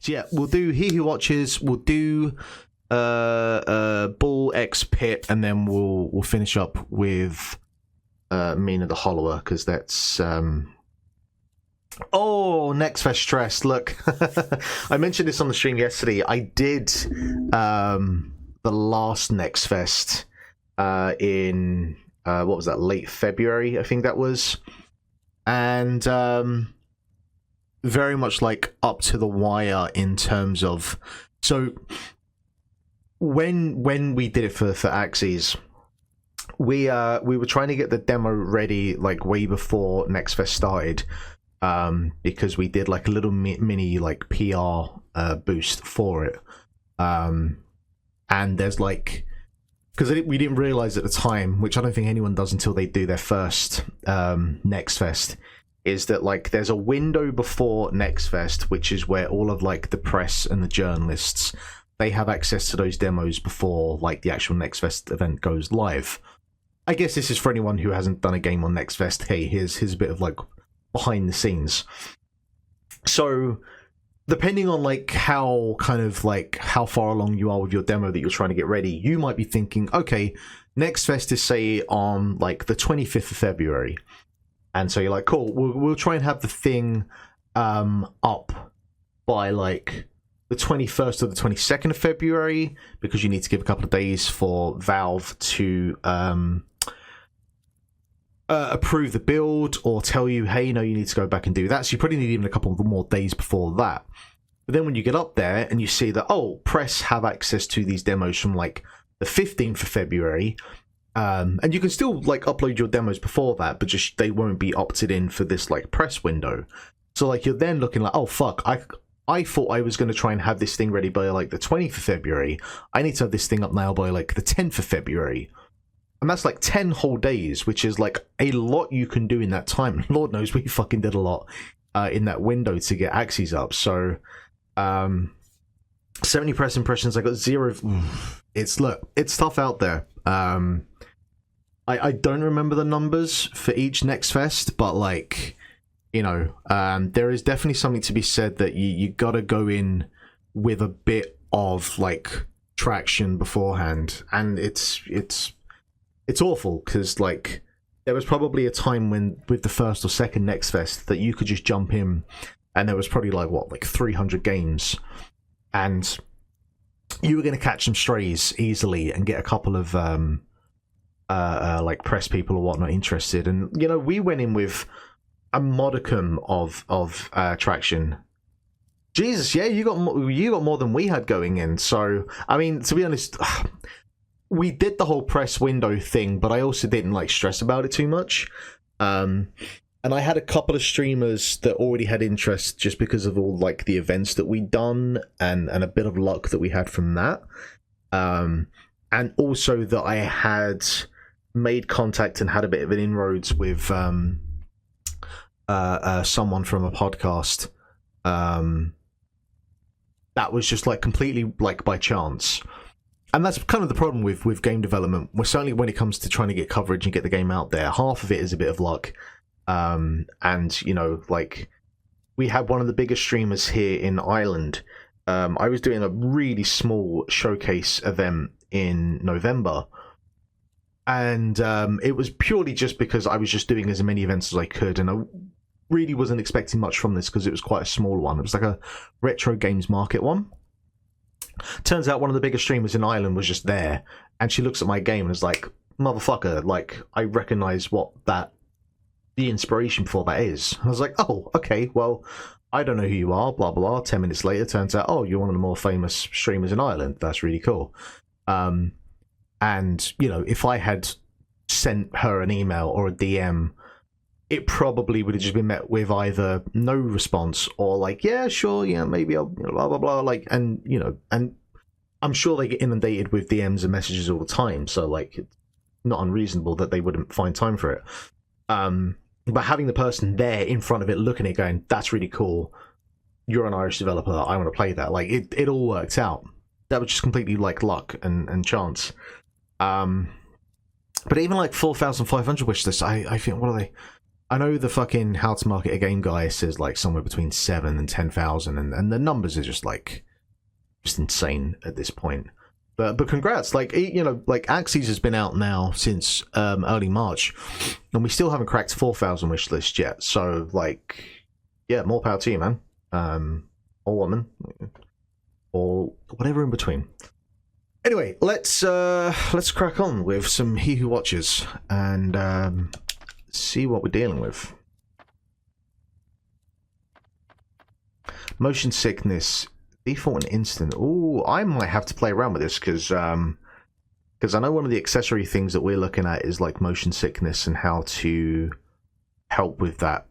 yeah, we'll do He Who Watches, we'll do Bull X Pit, and then we'll finish up with Mina the Hollower, because that's Next Fest stress. Look, I mentioned this on the stream yesterday. I did the last Next Fest in what was that, late February, I think that was, and very much like up to the wire in terms of, so when we did it for Axyz, we were trying to get the demo ready like way before Next Fest started, because we did like a little mini like PR boost for it, and there's like, because we didn't realize at the time, which I don't think anyone does until they do their first Next Fest, is that like there's a window before Next Fest, which is where all of like the press and the journalists, they have access to those demos before like the actual Next Fest event goes live. I guess this is for anyone who hasn't done a game on Next Fest. Hey, here's a bit of like behind the scenes. So depending on like how far along you are with your demo that you're trying to get ready, you might be thinking, okay, Next Fest is say on like the 25th of February. And so you're like, cool, we'll try and have the thing up by like the 21st or the 22nd of February, because you need to give a couple of days for Valve to approve the build or tell you, hey, no, you need to go back and do that. So you probably need even a couple more days before that. But then when you get up there and you see that, oh, press have access to these demos from like the 15th of February, and you can still like upload your demos before that, but just they won't be opted in for this like press window. So like you're then looking like, oh fuck, I thought I was going to try and have this thing ready by like the 20th of February. I need to have this thing up now by like the 10th of February. And that's like 10 whole days, which is like a lot you can do in that time. Lord knows we fucking did a lot in that window to get Axyz up. So 70 press impressions, I got 0. It's tough out there. I don't remember the numbers for each Next Fest, but like, you know, there is definitely something to be said that you gotta go in with a bit of like traction beforehand, and it's awful, because like there was probably a time when with the first or second Next Fest that you could just jump in and there was probably like 300 games, and you were going to catch some strays easily and get a couple of like press people or whatnot interested. And you know, we went in with a modicum of traction. Jesus, yeah, you got more than we had going in. So I mean, to be honest, we did the whole press window thing, but I also didn't like stress about it too much. And I had a couple of streamers that already had interest just because of all like the events that we'd done and a bit of luck that we had from that. And also that I had made contact and had a bit of an inroads with someone from a podcast. That was just like completely like by chance. And that's kind of the problem with game development. Well, certainly when it comes to trying to get coverage and get the game out there, half of it is a bit of luck. And, you know, like, we had one of the biggest streamers here in Ireland. I was doing a really small showcase event in November. And it was purely just because I was just doing as many events as I could. And I really wasn't expecting much from this because it was quite a small one. It was like a retro games market one. Turns out one of the biggest streamers in Ireland was just there, and she looks at my game and is like, motherfucker, like, I recognize what the inspiration for that is. I was like, oh, okay, well, I don't know who you are, blah, blah, blah. 10 minutes later, turns out, oh, you're one of the more famous streamers in Ireland. That's really cool. And, you know, if I had sent her an email or a DM, it probably would have just been met with either no response or like, yeah, sure, yeah, maybe I'll, you know, blah, blah, blah, like, and, you know, and I'm sure they get inundated with DMs and messages all the time, so, like, it's not unreasonable that they wouldn't find time for it. But having the person there in front of it, looking at it, going, that's really cool, you're an Irish developer, I want to play that, like, it all worked out. That was just completely, like, luck and chance. But even, like, 4,500 wish lists, I think, what are they? I know the fucking How to Market a Game guy says like somewhere between 7 and 10,000, and the numbers are just like just insane at this point. But congrats, like, you know, like Axyz has been out now since early March, and we still haven't cracked 4,000 wish list yet. So like, yeah, more power to you, man, or woman, or whatever in between. Anyway, let's crack on with some He Who Watches and see what we're dealing with. Motion sickness, default and instant. Oh, I might have to play around with this because I know one of the accessory things that we're looking at is like motion sickness and how to help with that.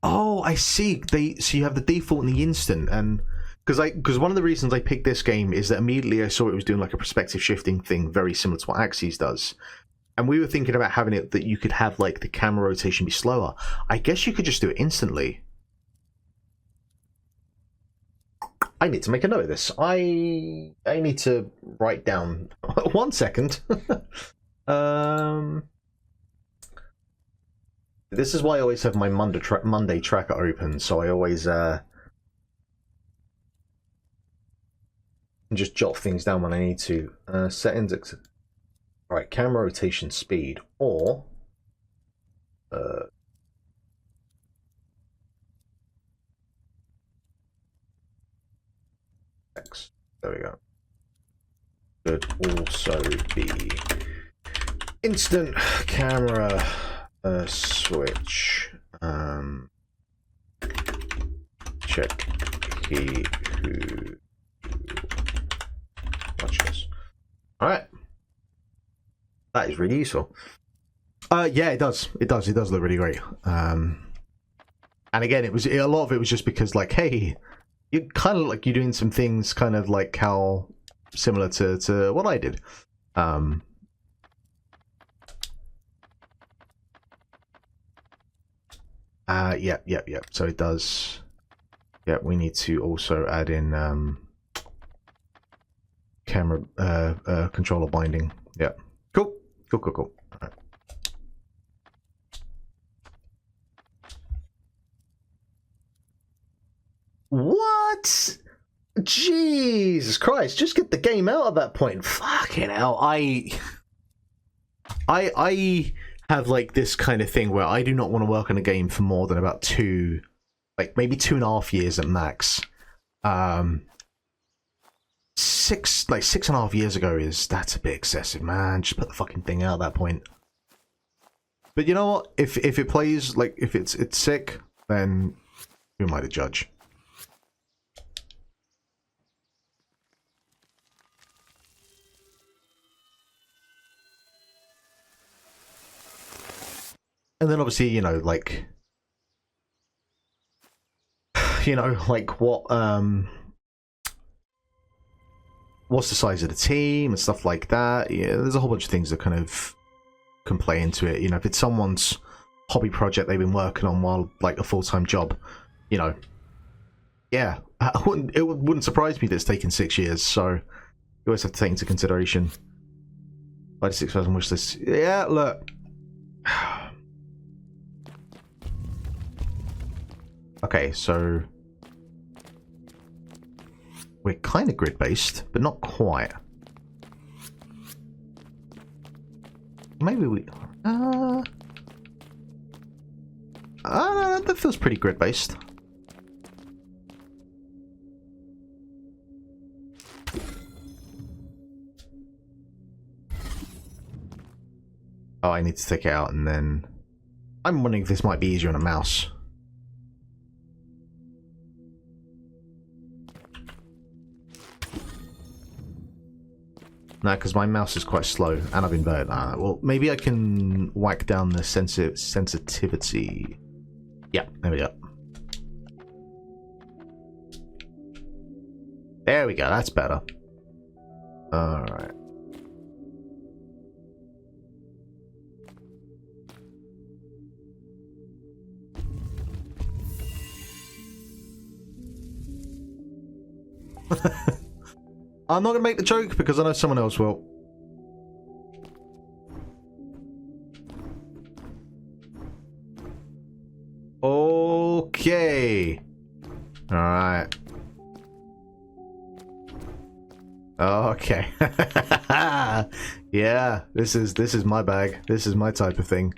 Oh, I see. So you have the default and the instant, and because one of the reasons I picked this game is that immediately I saw it was doing like a perspective shifting thing very similar to what Axyz does. And we were thinking about having it that you could have like the camera rotation be slower. I guess you could just do it instantly. I need to make a note of this. I need to write down 1 second. This is why I always have my Monday tracker open, so I always just jot things down when I need to. Settings. Right, camera rotation speed, or X. There we go. Could also be instant camera switch. Check He Who Watches. All right. That is really useful. Yeah, it does. It does look really great. And again, a lot of it was just because, like, hey, you kind of like you're doing some things kind of like how similar to what I did. Yeah. So it does. Yeah, we need to also add in camera controller binding. Yeah. Cool. All right. What? Jesus Christ! Just get the game out at that point. Fucking hell! I have like this kind of thing where I do not want to work on a game for more than about maybe 2.5 years at max. 6.5 years ago that's a bit excessive, man. Just put the fucking thing out at that point. But you know what? If it plays, like, if it's sick, then who am I to judge? And then obviously, what's the size of the team and stuff like that. Yeah, there's a whole bunch of things that kind of can play into it. If it's someone's hobby project they've been working on while like a full-time job, yeah, it wouldn't surprise me that it's taken 6 years. So you always have to take into consideration. 5 to 6,000 wish lists. Yeah, look. Okay, so we're kind of grid-based, but not quite. Maybe we... that feels pretty grid-based. Oh, I need to take it out and then... I'm wondering if this might be easier on a mouse. No, because my mouse is quite slow, and I've inverted that. Well, maybe I can whack down the sensitivity. Yeah, there we go. There we go, that's better. Alright. I'm not going to make the joke because I know someone else will. Okay. All right. Okay. Yeah, this is my bag. This is my type of thing.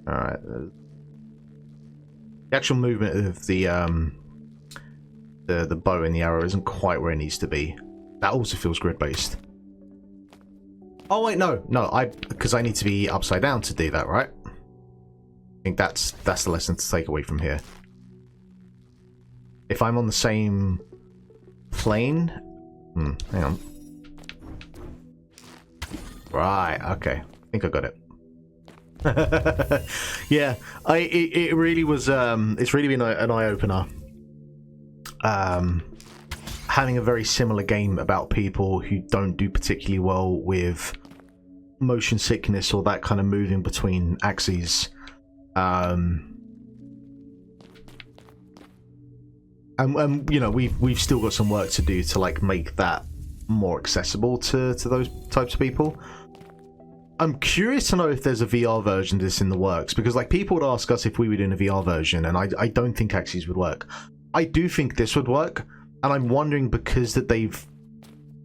All right. The actual movement of the bow and the arrow isn't quite where it needs to be. That also feels grid-based. Oh wait, no, because I need to be upside down to do that, right? I think that's the lesson to take away from here. If I'm on the same plane, hang on. Right, okay, I think I got it. Yeah, it really was. It's really been an eye-opener. Having a very similar game about people who don't do particularly well with motion sickness or that kind of moving between axes. And you know, we've still got some work to do to like make that more accessible to those types of people. I'm curious to know if there's a VR version of this in the works, because like people would ask us if we were doing a VR version, and I don't think Axyz would work. I do think this would work, and I'm wondering because that they've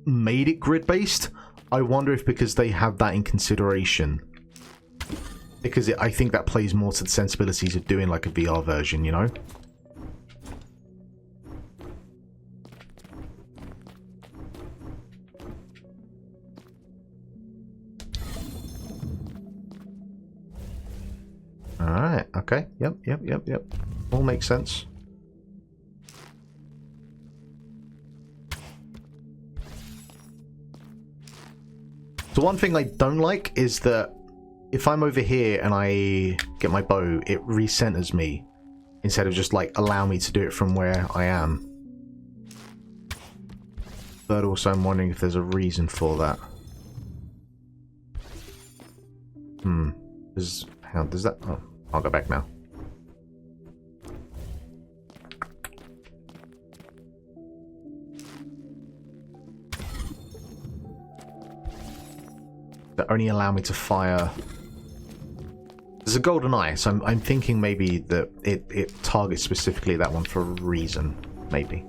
made it grid-based, I wonder if because they have that in consideration. Because I think that plays more to the sensibilities of doing like a VR version, you know? Alright, okay, yep. All makes sense. So one thing I don't like is that if I'm over here and I get my bow, it recenters me instead of just like allow me to do it from where I am. But also I'm wondering if there's a reason for that. How does that... Oh, I'll go back now. That only allow me to fire... There's a golden eye, so I'm thinking maybe that it targets specifically that one for a reason. Maybe.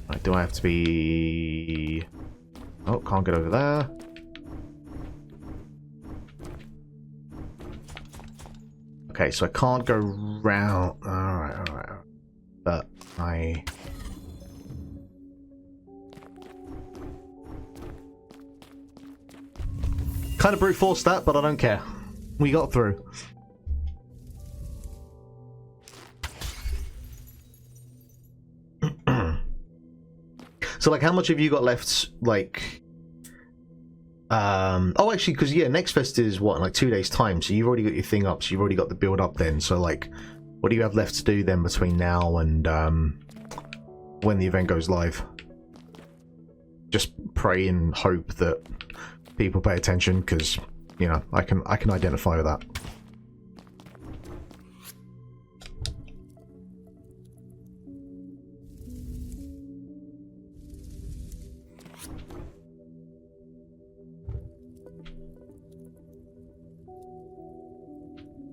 Right, do I have to be... Oh, can't get over there. Okay, so I can't go round. Alright. But I... kind of brute forced that, but I don't care. We got through. So, like, how much have you got left, like... Oh, actually, because, yeah, next fest is, what, in like 2 days' time, so you've already got your thing up, so you've already got the build up then, so, like, what do you have left to do then between now and, when the event goes live? Just pray and hope that people pay attention, because, you know, I can identify with that.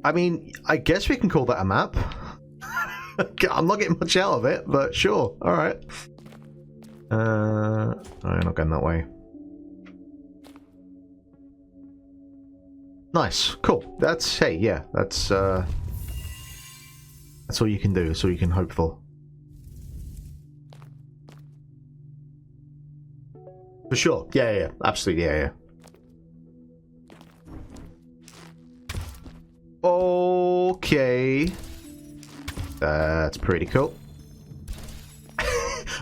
I mean, I guess we can call that a map. I'm not getting much out of it, but sure. Alright. I'm not going that way. Nice. Cool. That's, hey, yeah, that's all you can do. That's all you can hope for. For sure. Yeah. Absolutely, yeah. Okay. That's pretty cool.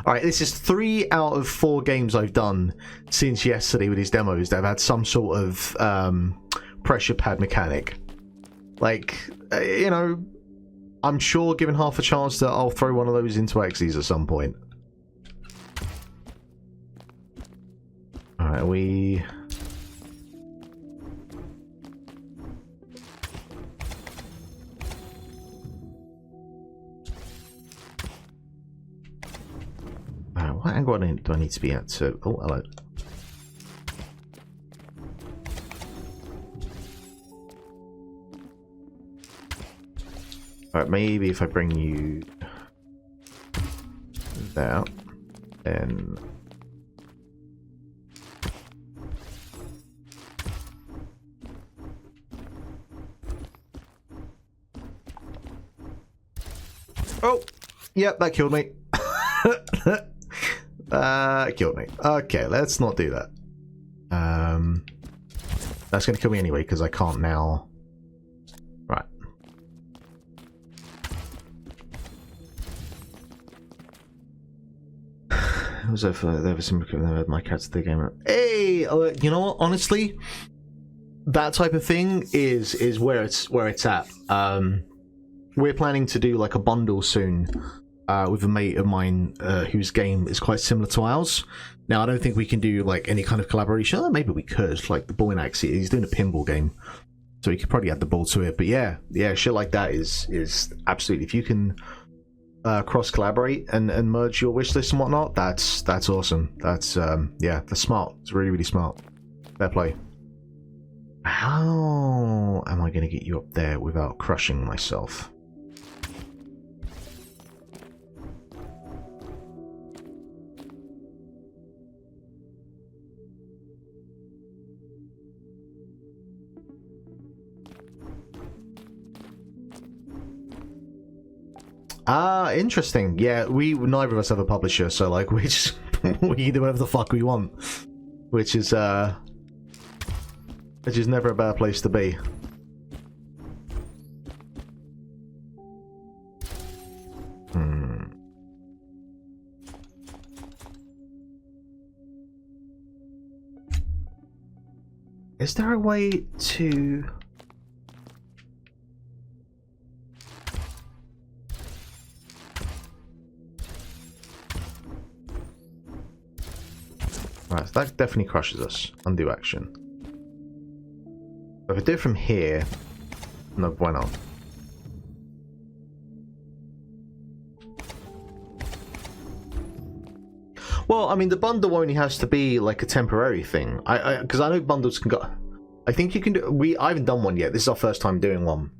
Alright, this is 3 out of 4 games I've done since yesterday with these demos that have had some sort of pressure pad mechanic. Like, you know, I'm sure, given half a chance, that I'll throw one of those into Axyz at some point. Alright, we... Alright, what angle do I need to be at? So, oh, hello. Alright, maybe if I bring you there, then... Oh! Yep, that killed me. Killed me. Okay, let's not do that. That's going to kill me anyway, because I can't now... Right. Was there was some my cat's the game? Hey, you know what? Honestly, that type of thing is where it's at. We're planning to do like a bundle soon with a mate of mine whose game is quite similar to ours. Now, I don't think we can do like any kind of collaboration. Oh, maybe we could, like the boy in Axyz. He's doing a pinball game, so he could probably add the ball to it. But yeah, shit like that is absolutely. If you can cross collaborate and merge your wish list and whatnot, that's awesome. That's yeah, that's smart. It's really, really smart. Fair play. How am I going to get you up there without crushing myself? Ah, interesting. Yeah, neither of us have a publisher, so like we just we can do whatever the fuck we want, which is never a bad place to be. Is there a way to... Right, so that definitely crushes us. Undo action. If I do it from here... No, why not? Well, I mean, the bundle only has to be like a temporary thing. Because I know bundles can go... I think you can do... I haven't done one yet. This is our first time doing one.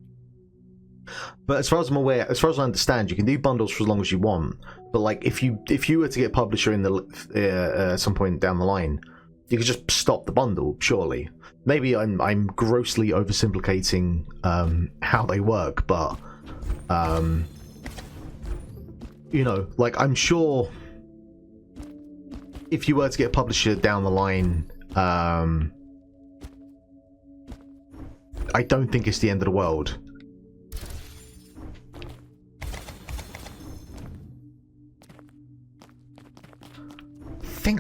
But as far as I'm aware, as far as I understand, you can do bundles for as long as you want. But like, if you were to get a publisher in the some point down the line, you could just stop the bundle. Surely, maybe I'm grossly oversimplificating how they work, but you know, like I'm sure if you were to get a publisher down the line, I don't think it's the end of the world.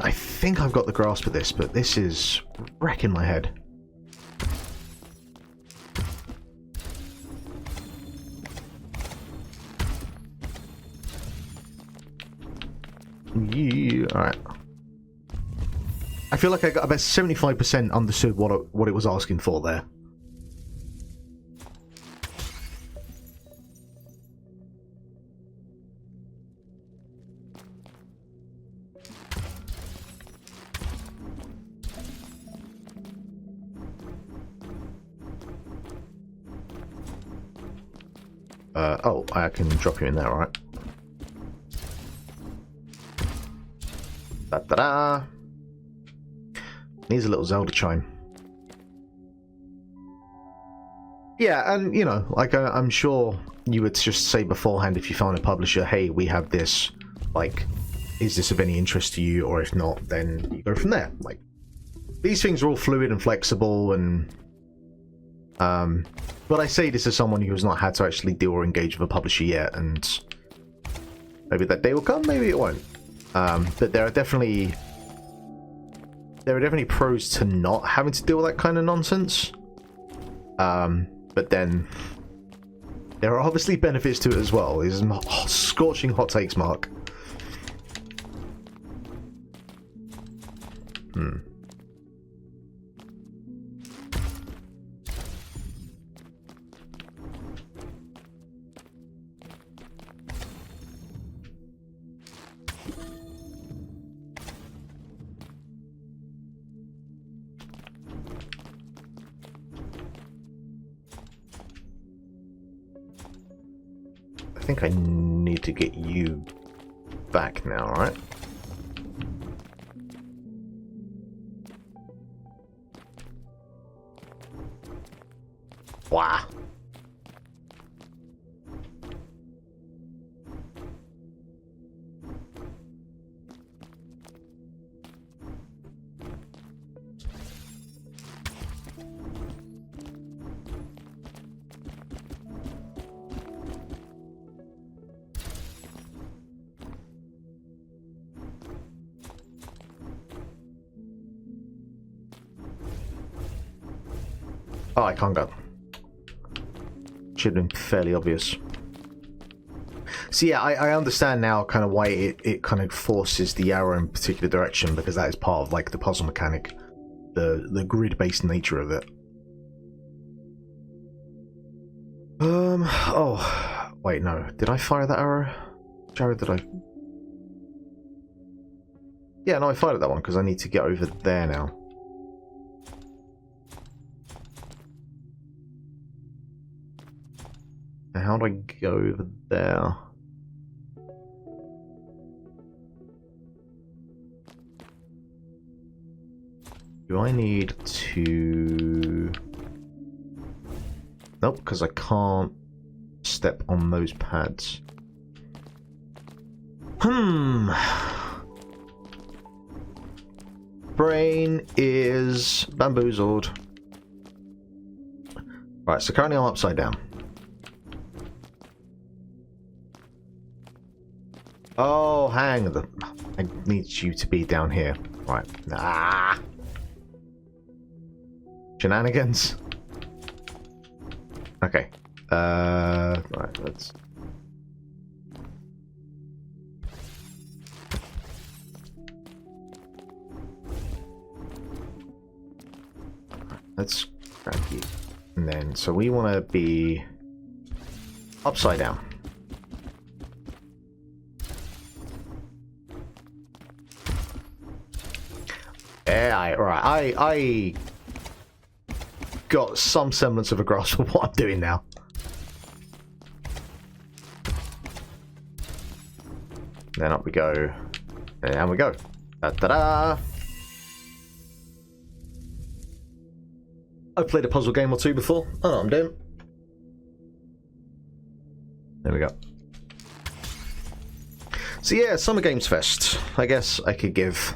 I think I've got the grasp of this, but this is wrecking my head. Yeah, alright. I feel like I got about 75% understood what it was asking for there. Oh, I can drop you in there, alright. Da-da-da! Needs a little Zelda chime. Yeah, and, you know, like, I'm sure you would just say beforehand if you found a publisher, hey, we have this, like, is this of any interest to you? Or if not, then you go from there. Like, these things are all fluid and flexible, and... but I say this as someone who has not had to actually deal or engage with a publisher yet, and maybe that day will come, maybe it won't. But there are definitely pros to not having to deal with that kind of nonsense. But then There are obviously benefits to it as well. It's scorching hot takes, Mark. I think I need to get you back now, right? Wow. Oh, I can't go. Should have been fairly obvious. So yeah, I understand now kind of why it kind of forces the arrow in a particular direction, because that is part of like the puzzle mechanic, the grid-based nature of it. Oh, wait, no. Did I fire that arrow? Which arrow did I... Yeah, no, I fired that one because I need to get over there now. How do I go over there? Do I need to... Nope, because I can't step on those pads. Brain is bamboozled. Right, so currently I'm upside down. Oh, hang on. I need you to be down here. Right. Ah! Shenanigans. Okay. Right, let's... Let's grab you. And then, so we want to be upside down. Yeah, I got some semblance of a grasp of what I'm doing now. Then up we go. And we go. Da-da-da! I've played a puzzle game or two before. I know what I'm doing. There we go. So yeah, Summer Games Fest. I guess I could give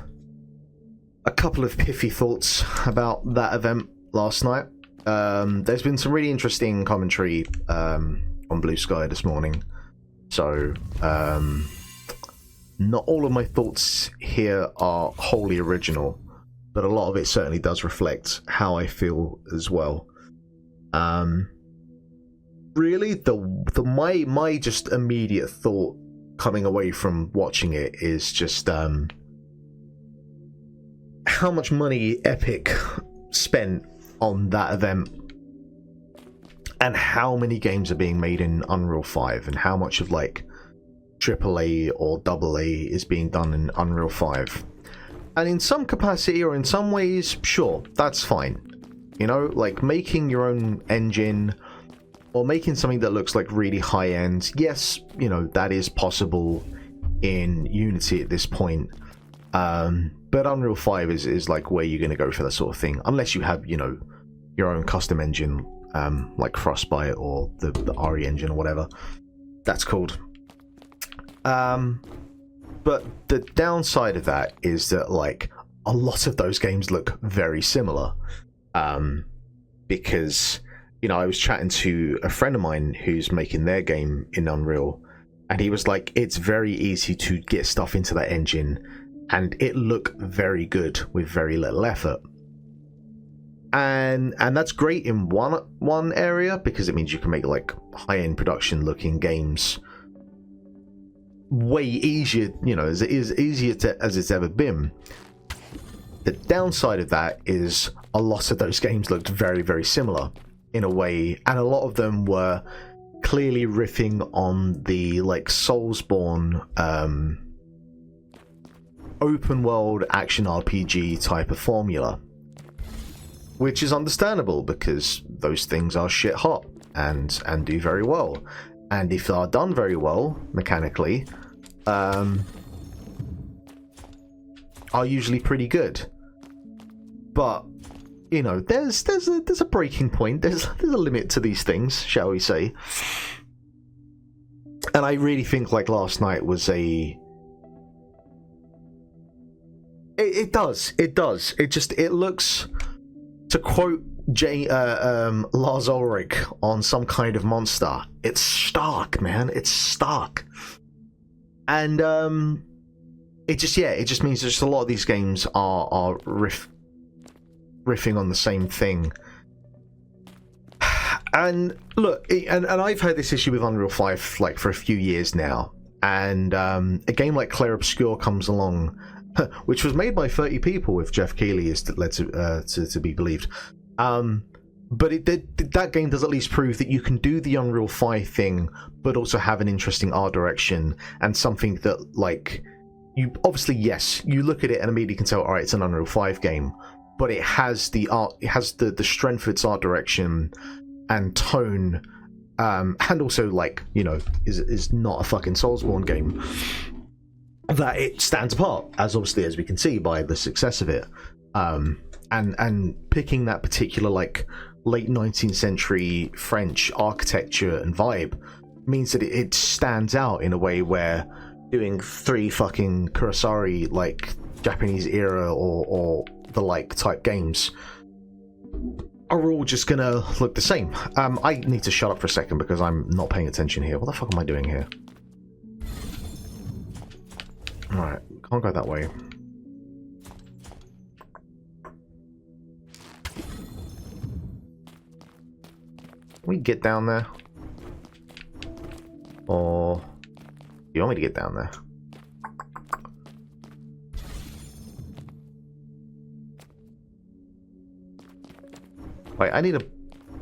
a couple of pithy thoughts about that event last night. There's been some really interesting commentary on Blue Sky this morning. So, not all of my thoughts here are wholly original, but a lot of it certainly does reflect how I feel as well. Really, my just immediate thought coming away from watching it is just how much money Epic spent on that event, and how many games are being made in Unreal 5, and how much of like AAA or AA is being done in Unreal 5. And in some capacity or in some ways, sure, that's fine. You know, like making your own engine or making something that looks like really high end, yes, you know, that is possible in Unity at this point. But Unreal 5 is like where you're going to go for that sort of thing, unless you have, you know, your own custom engine, like Frostbite or the RE engine or whatever that's called. But the downside of that is that like a lot of those games look very similar, because, you know, I was chatting to a friend of mine who's making their game in Unreal, and he was like, it's very easy to get stuff into that engine and it looked very good with very little effort. and that's great in one area, because it means you can make like high-end production looking games way easier, you know, as it is easier as it's ever been. The downside of that is a lot of those games looked very, very similar in a way, and a lot of them were clearly riffing on the like Soulsborne open world action RPG type of formula, which is understandable because those things are shit hot and do very well, and if they are done very well mechanically, are usually pretty good. But you know, there's a breaking point. There's a limit to these things, shall we say? And I really think like last night was a. It does. It looks, to quote Lars Ulrich on Some Kind of Monster, it's stark, man. It's stark. And it just means just a lot of these games are riffing on the same thing. And look, and I've had this issue with Unreal 5 like for a few years now, and a game like Clair Obscur comes along, which was made by 30 people, if Jeff Keighley is led to be believed. But that game does at least prove that you can do the Unreal 5 thing, but also have an interesting art direction and something that, like, you obviously, yes, you look at it and immediately can tell, all right, it's an Unreal 5 game, but it has the art, it has the strength of its art direction and tone, and also, like, you know, is not a fucking Soulsborne game, that it stands apart, as obviously as we can see by the success of it. And picking that particular like late 19th century French architecture and vibe means that it stands out in a way where doing 3 fucking Kurosari like Japanese era or the like type games are all just gonna look the same. I need to shut up for a second because I'm not paying attention here. What the fuck am I doing here? Alright, can't go that way. Can we get down there? Or you want me to get down there? Wait, I need a...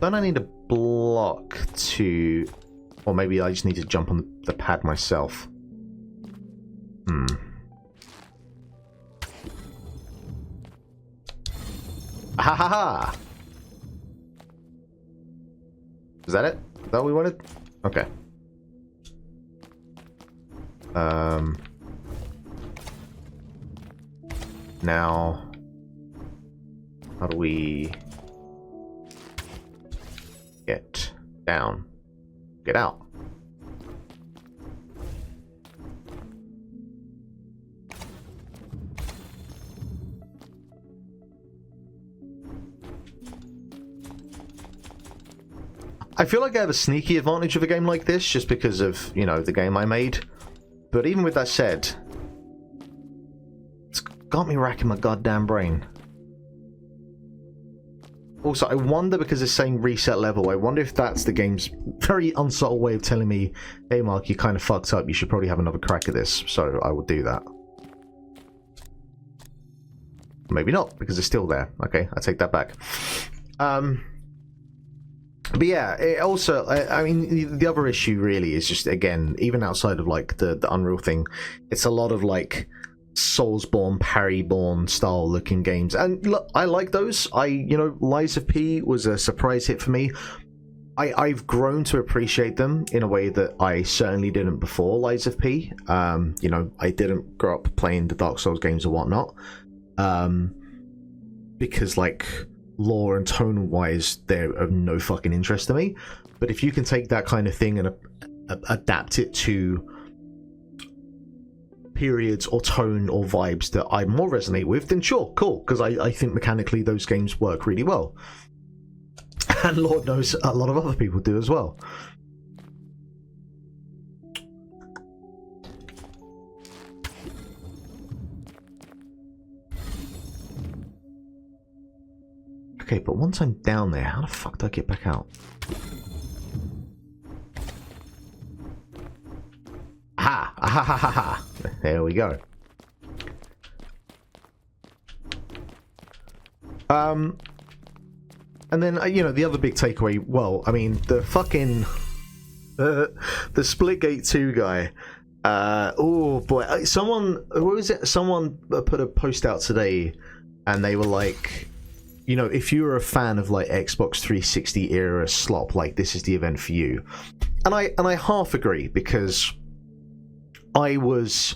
Don't I need a block to... Or maybe I just need to jump on the pad myself. Ha ha ha! Is that it? Is that what we wanted? Okay. Now, how do we get down? Get out. I feel like I have a sneaky advantage of a game like this just because of, you know, the game I made. But even with that said, it's got me racking my goddamn brain. Also, I wonder, because it's saying reset level, I wonder if that's the game's very unsubtle way of telling me, hey Mark, you kind of fucked up, you should probably have another crack at this. So I will do that. Maybe not, because it's still there. Okay, I take that back. But yeah, it also, I mean, the other issue really is just, again, even outside of like the Unreal thing, it's a lot of like Soulsborne, Parryborn style looking games. And look, I like those. You know, Lies of P was a surprise hit for me. I've grown to appreciate them in a way that I certainly didn't before Lies of P. You know, I didn't grow up playing the Dark Souls games or whatnot. Because like, lore and tone wise they're of no fucking interest to me, but if you can take that kind of thing and adapt it to periods or tone or vibes that I more resonate with, then sure, cool, because I think mechanically those games work really well, and Lord knows a lot of other people do as well. Okay, but once I'm down there, how the fuck do I get back out? Ha! Ha ha ha ha! There we go. And then, you know, the other big takeaway, well, I mean, the fucking... the Splitgate 2 guy. Oh, boy. Someone... What was it? Someone put a post out today, and they were like, you know, if you're a fan of, like, Xbox 360 era slop, like, this is the event for you. And I half agree, because I was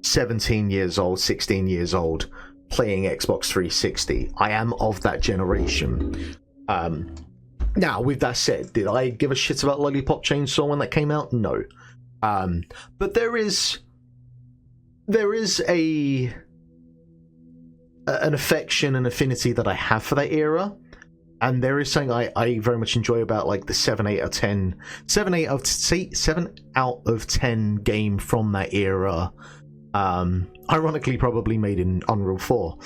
17 years old, 16 years old, playing Xbox 360. I am of that generation. Now, with that said, did I give a shit about Lollipop Chainsaw when that came out? No. But there is an affection and affinity that I have for that era, and there is something I very much enjoy about, like, the 7 out of 10 game from that era. Ironically, probably made in Unreal 4.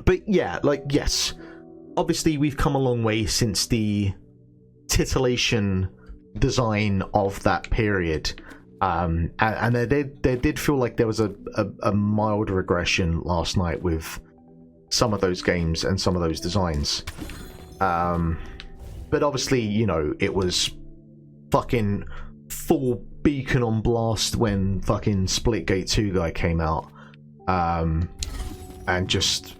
But yeah, like, yes, obviously we've come a long way since the titillation design of that period, and there did feel like there was a mild regression last night with some of those games and some of those designs. But obviously, you know, it was fucking full beacon on blast when fucking Splitgate 2 guy came out, and just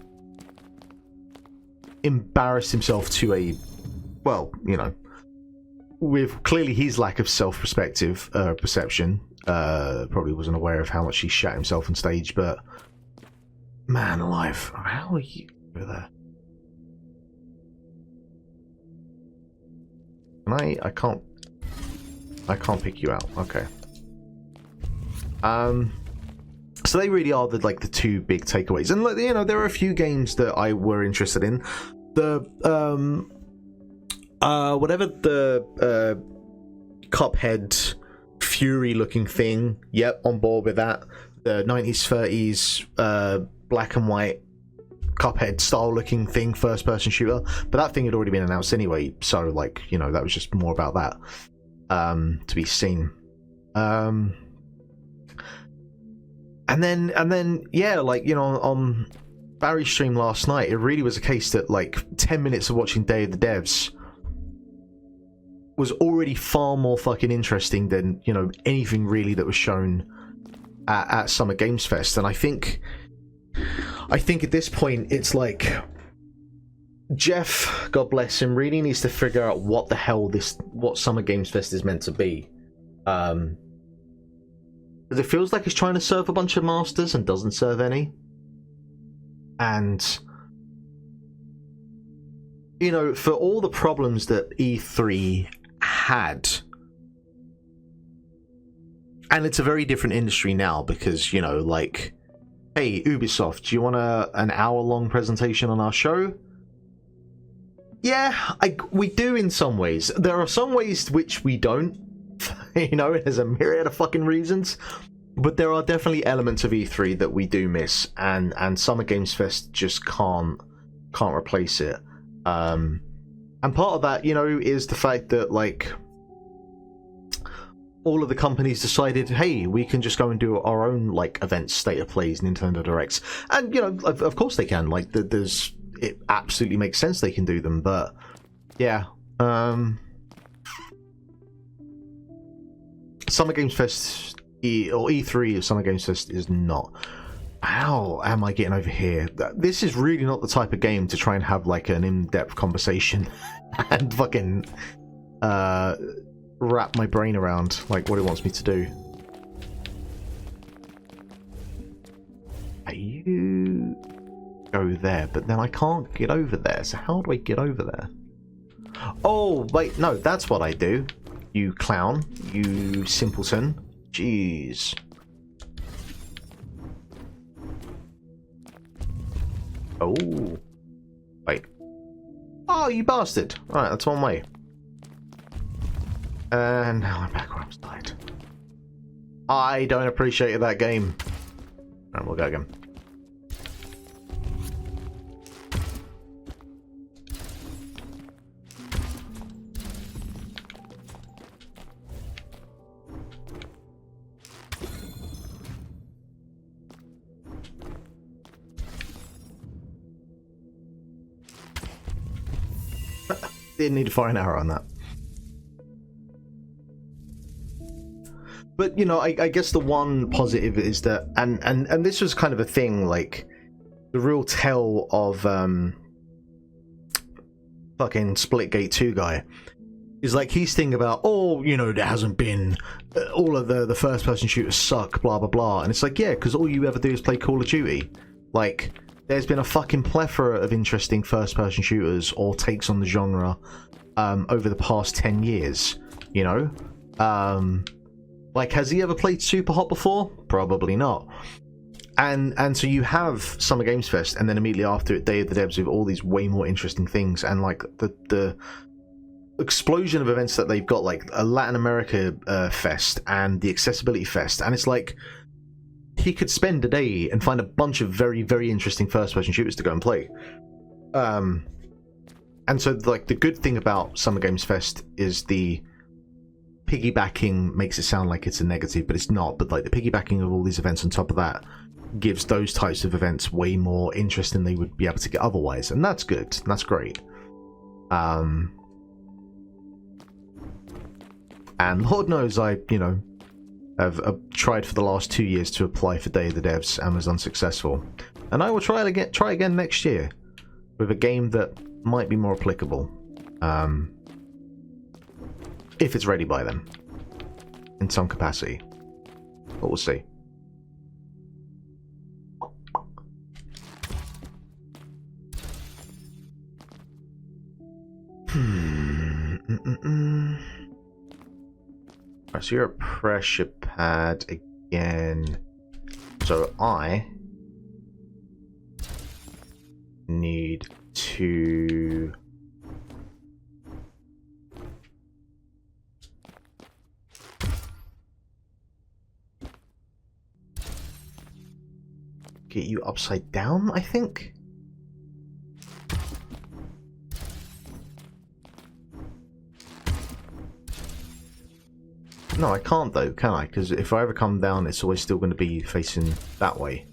embarrassed himself to a, well, you know, with clearly his lack of perception, probably wasn't aware of how much he shat himself on stage, but man alive, how are you over there? I can't pick you out. Okay. So they really are the two big takeaways, and, like, you know, there are a few games that I were interested in. The whatever the Cuphead Fury looking thing. Yep, on board with that. The 90s 30s black and white Cuphead style looking thing, first person shooter. But that thing had already been announced anyway, so, like, you know, that was just more about that to be seen. And then yeah, like, you know, on Barry's stream last night, it really was a case that, like, 10 minutes of watching Day of the Devs was already far more fucking interesting than, you know, anything really that was shown at Summer Games Fest. And I think at this point it's like Jeff, God bless him, really needs to figure out what the hell what Summer Games Fest is meant to be. It feels like he's trying to serve a bunch of masters and doesn't serve any. And, you know, for all the problems that E3 had, and it's a very different industry now because, you know, like, hey, Ubisoft, do you want an hour-long presentation on our show? Yeah, we do in some ways. There are some ways which we don't. You know, there's a myriad of fucking reasons. But there are definitely elements of E3 that we do miss, and Summer Games Fest just can't replace it. And part of that, you know, is the fact that, like, all of the companies decided, hey, we can just go and do our own, like, events, state of plays, Nintendo Directs. And, you know, of course they can. Like, it absolutely makes sense they can do them, but yeah. Summer Games Fest, or E3 of Summer Games Fest, is not. How am I getting over here? This is really not the type of game to try and have, like, an in-depth conversation and fucking wrap my brain around, like, what it wants me to do. You go there, but then I can't get over there, so how do I get over there? Oh, wait, no, that's what I do. You clown. You simpleton. Jeez. Oh. Wait. Oh, you bastard. Alright, that's one way. And now I'm back where I started. I don't appreciate that game. Alright, we'll go again. Didn't need to fire an arrow on that. But, you know, I guess the one positive is that, and this was kind of a thing, like, the real tell of fucking Splitgate 2 guy is like he's thinking about, oh, you know, there hasn't been all of the first person shooters suck, blah blah blah, and it's like, yeah, because all you ever do is play Call of Duty. Like, there's been a fucking plethora of interesting first person shooters or takes on the genre over the past 10 years, you know. Like, has he ever played Super Hot before? Probably not. And so you have Summer Games Fest, and then immediately after it, Day of the Devs with all these way more interesting things, and like the explosion of events that they've got, like a Latin America fest and the Accessibility Fest, and it's like he could spend a day and find a bunch of very, very interesting first-person shooters to go and play. And so, like, the good thing about Summer Games Fest is the piggybacking makes it sound like it's a negative, but it's not. But like the piggybacking of all these events on top of that gives those types of events way more interest than they would be able to get otherwise, and that's good. That's great. And Lord knows I, you know, have tried for the last 2 years to apply for Day of the Devs and was unsuccessful. And I will try again next year with a game that might be more applicable. If it's ready by then, in some capacity. But we'll see. Right, so you're a pressure pad again. So I need to... get you upside down, I think? No, I can't though, can I? Because if I ever come down, it's always still going to be facing that way.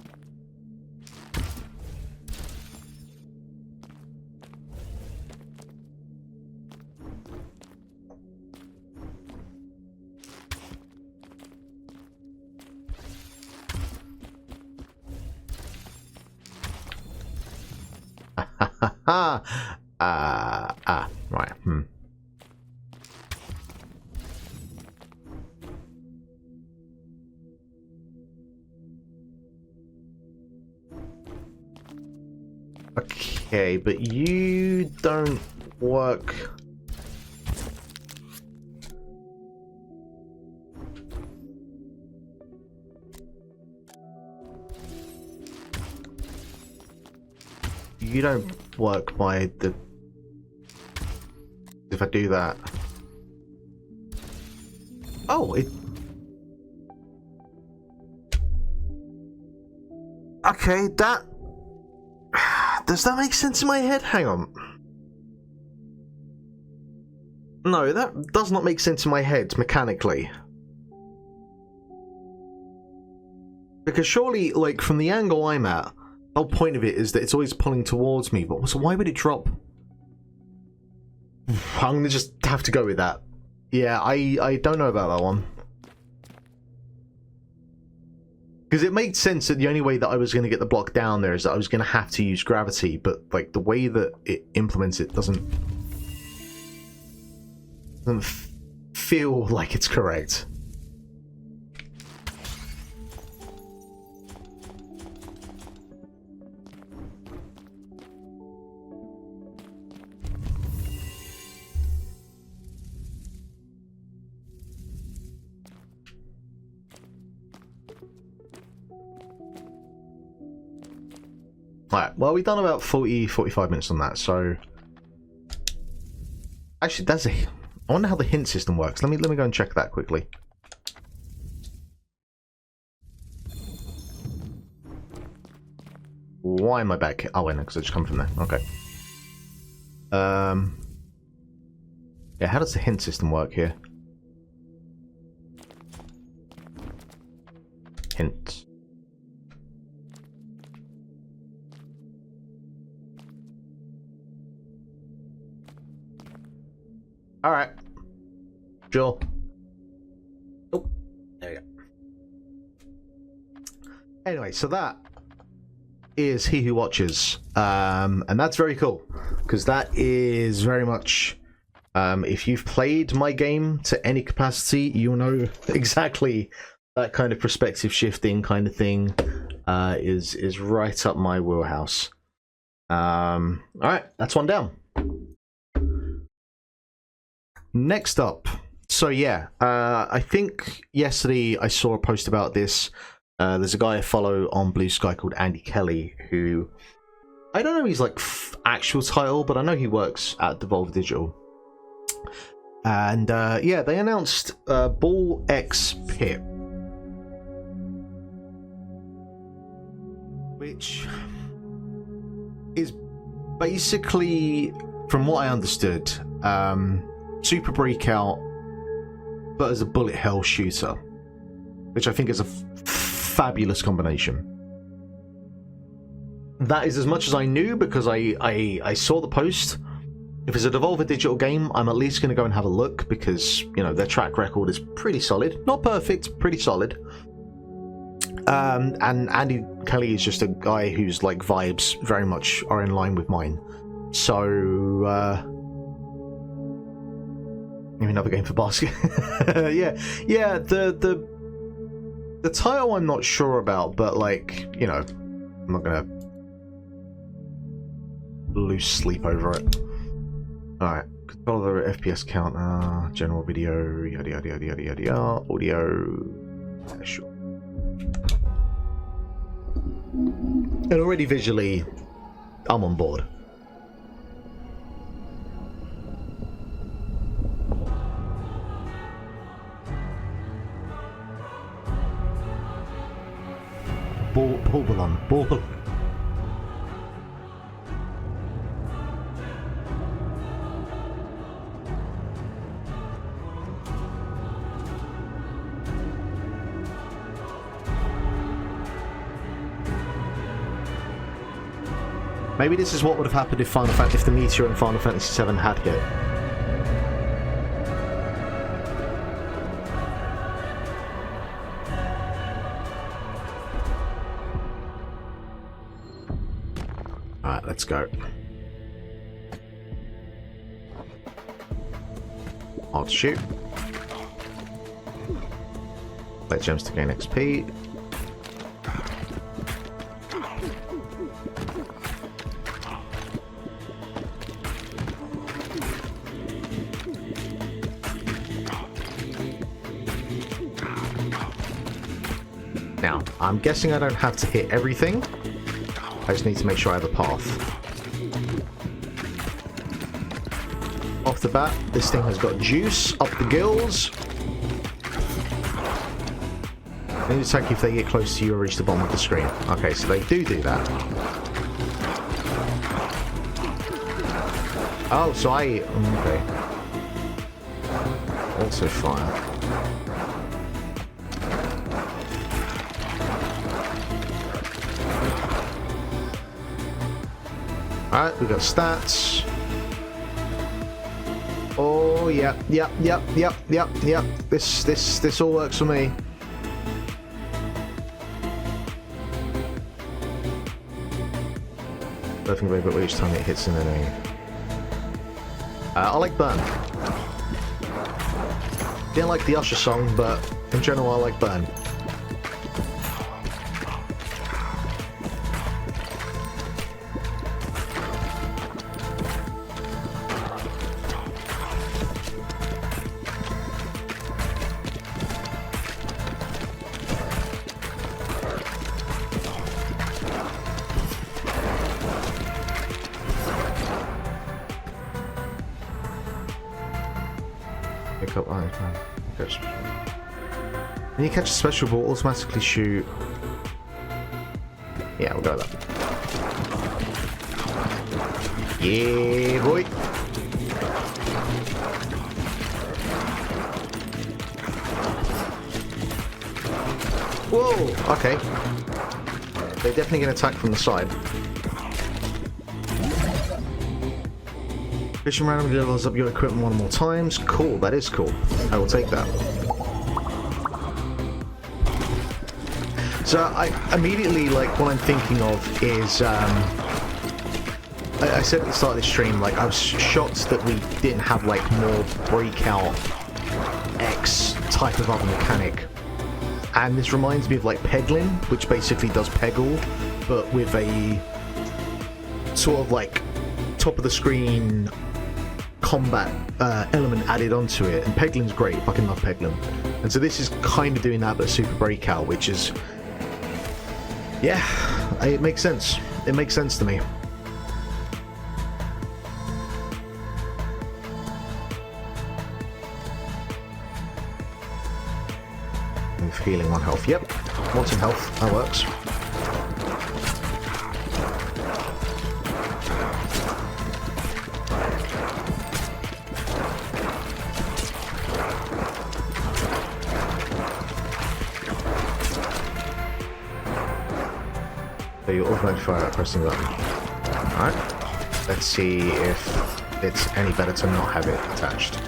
Right, Okay, but you don't work... You don't work by the... If I do that... Oh, it... Okay, that... Does that make sense in my head? Hang on. No, that does not make sense in my head, mechanically. Because surely, like, from the angle I'm at, the whole point of it is that it's always pulling towards me, but so why would it drop? I'm gonna just have to go with that. Yeah, I don't know about that one. Because it made sense that the only way that I was going to get the block down there is that I was going to have to use gravity, but like the way that it implements it doesn't feel like it's correct. Alright, well, we've done about 45 minutes on that, so... Actually, that's a... I wonder how the hint system works. Let me go and check that quickly. Why am I back? Oh, wait, no, because I just come from there. Okay. Yeah, how does the hint system work here? Hint. Alright. Sure. Oh, there you go. Anyway, so that is He Who Watches. And that's very cool. Because that is very much... if you've played my game to any capacity, you'll know exactly that kind of perspective shifting kind of thing is right up my wheelhouse. Alright, that's one down. Next up, so yeah, I think yesterday I saw a post about this. There's a guy I follow on Blue Sky called Andy Kelly, who I don't know his like actual title, but I know he works at Devolver Digital. And yeah, they announced Ball X Pit, which is basically, from what I understood, Super Breakout, but as a bullet hell shooter, which I think is a fabulous combination. That is as much as I knew, because I saw the post. If it's a Devolver Digital game, I'm at least going to go and have a look, because, you know, their track record is pretty solid. Not perfect, pretty solid. And Andy Kelly is just a guy whose like vibes very much are in line with mine. So another game for basket. yeah. The title I'm not sure about, but like, you know, I'm not gonna lose sleep over it. All right, control the FPS counter, general video, yada yada yada yada yada yada, audio. Yeah, sure. And already visually, I'm on board. Ball. Maybe this is what would have happened if the meteor in Final Fantasy VII had hit. Alright, let's go. I'll shoot. Play gems to gain XP. Now, I'm guessing I don't have to hit everything. I just need to make sure I have a path. Off the bat, this thing has got juice up the gills. They need to attack you if they get close to you or reach the bottom of the screen. Okay, so they do that. Oh, so okay. Also fire. Alright, we've got stats. Oh, yep. This all works for me. Nothing very but each time it hits an enemy. I like Burn. Didn't like the Usher song, but in general I like Burn. When you catch a special ball, automatically shoot. Yeah, we'll go with that. Yeah, boy. Whoa, okay. They're definitely going to attack from the side. Fishing randomly levels up your equipment one or more times. Cool, that is cool. I will take that. So I immediately, like, what I'm thinking of is, I said at the start of this stream, like, I was shocked that we didn't have, like, more breakout X type of other mechanic. And this reminds me of, like, peggling, which basically does peggle, but with a sort of, like, top of the screen combat element added onto it. And peggling's great, fucking love peggling. And so this is kind of doing that, but super breakout, which is, yeah, it makes sense. It makes sense to me. Healing 1 health. Yep. Want some health. That works. So you automatically fire at pressing the button. Alright. Let's see if it's any better to not have it attached.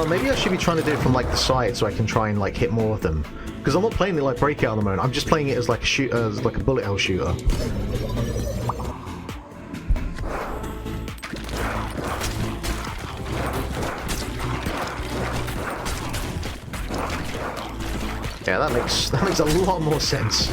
Maybe I should be trying to do it from, like, the side so I can try and, like, hit more of them. Because I'm not playing it like Breakout at the moment. I'm just playing it as, like, a shooter, as, like, a bullet hell shooter. Yeah, that makes a lot more sense.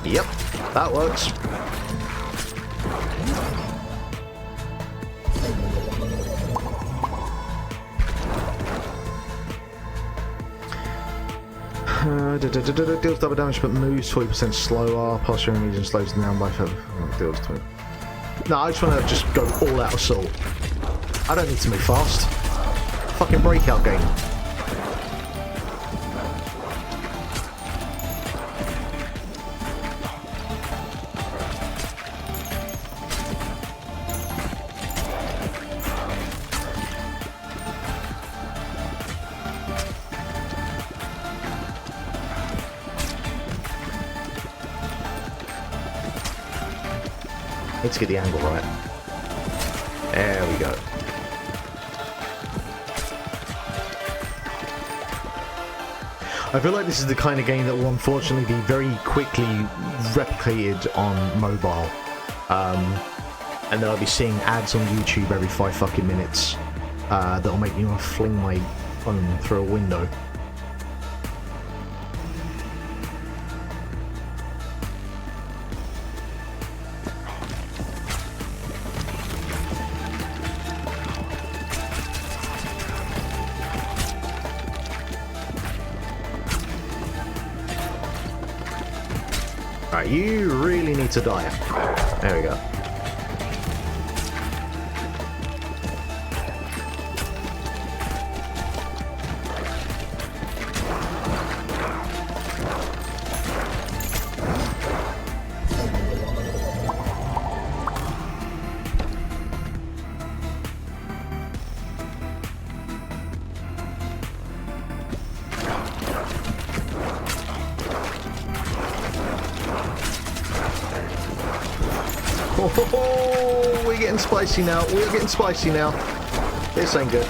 Yep, that works. Deals double damage but moves 40% slower. Posture enemies and slows them down by deals 20. No, I just want to just go all out assault. I don't need to move fast. Fucking Breakout game. Let's get the angle right. There we go. I feel like this is the kind of game that will unfortunately be very quickly replicated on mobile. And then I'll be seeing ads on YouTube every 5 fucking minutes that'll make me want to fling my phone through a window. Alright, you really need to die. There we go. Oh, we're getting spicy now. We're getting spicy now. This ain't good.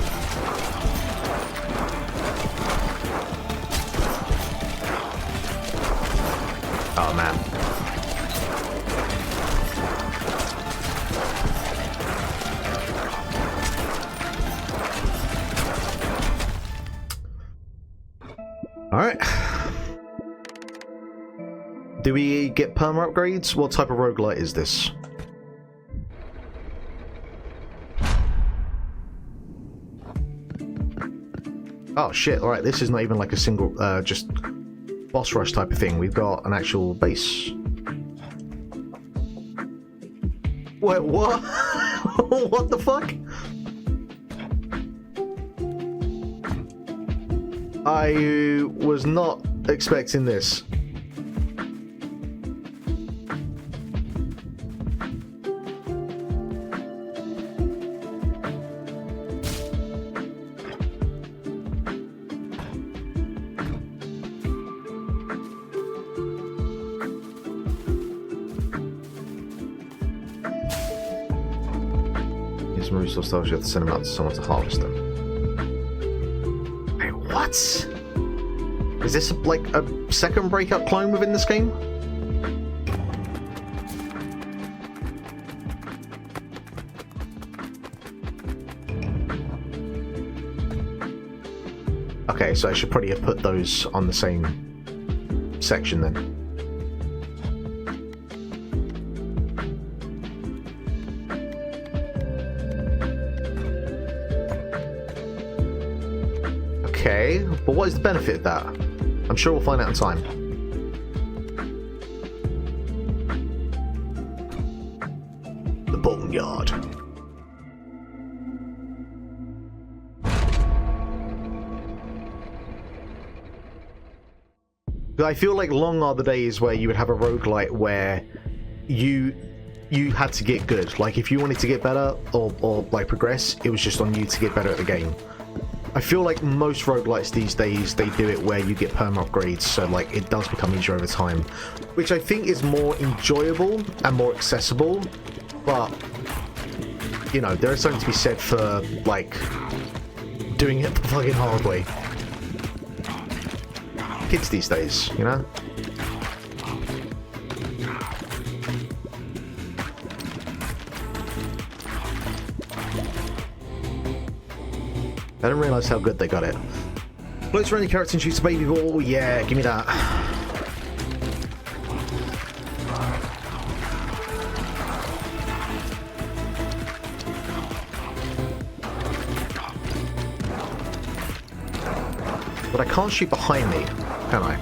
Oh, man. Alright. Do we get perma upgrades? What type of roguelite is this? Oh shit, alright, this is not even like a single, just boss rush type of thing. We've got an actual base. Wait, what? What the fuck? I was not expecting this. Here's some resource stores, you have to send them out to someone to harvest them. Wait, what? Is this like a second breakout clone within this game? Okay, so I should probably have put those on the same section then. Okay, but what is the benefit of that? I'm sure we'll find out in time. The Boneyard. I feel like long are the days where you would have a roguelite where you had to get good. Like if you wanted to get better or like progress, it was just on you to get better at the game. I feel like most roguelites these days, they do it where you get perma upgrades, so like it does become easier over time, which I think is more enjoyable and more accessible, but you know, there is something to be said for like doing it the fucking hard way. Kids these days, you know? I didn't realise how good they got it. Floats around your character and shoots a baby ball. Yeah, give me that. But I can't shoot behind me, can I?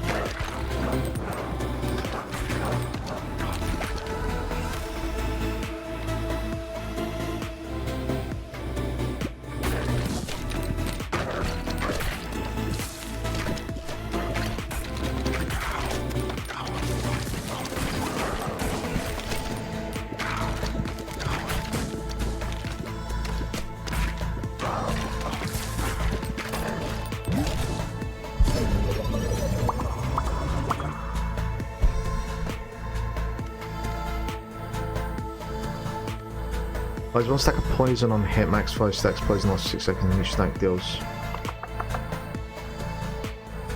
There's one stack of poison on hit, max 5 stacks poison lasts 6 seconds, and each stack deals.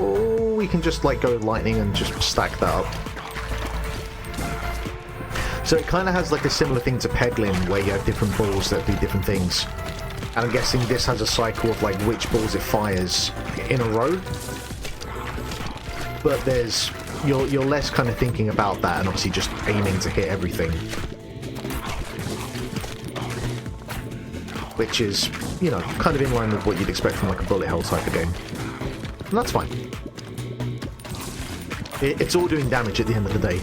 Or we can just like go with lightning and just stack that up. So it kind of has like a similar thing to peddling, where you have different balls that do different things. And I'm guessing this has a cycle of like which balls it fires in a row. But there's you're less kind of thinking about that, and obviously just aiming to hit everything. Which is, you know, kind of in line with what you'd expect from like a bullet hell type of game. And that's fine. It's all doing damage at the end of the day.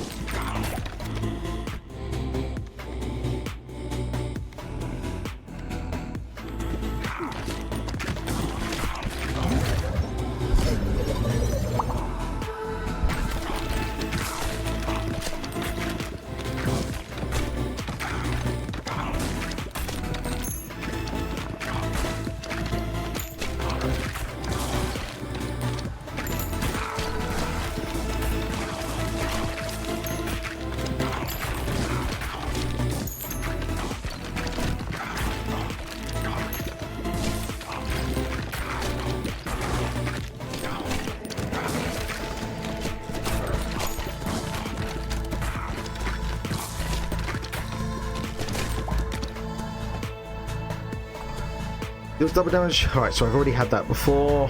Deals double damage. Alright, so I've already had that before.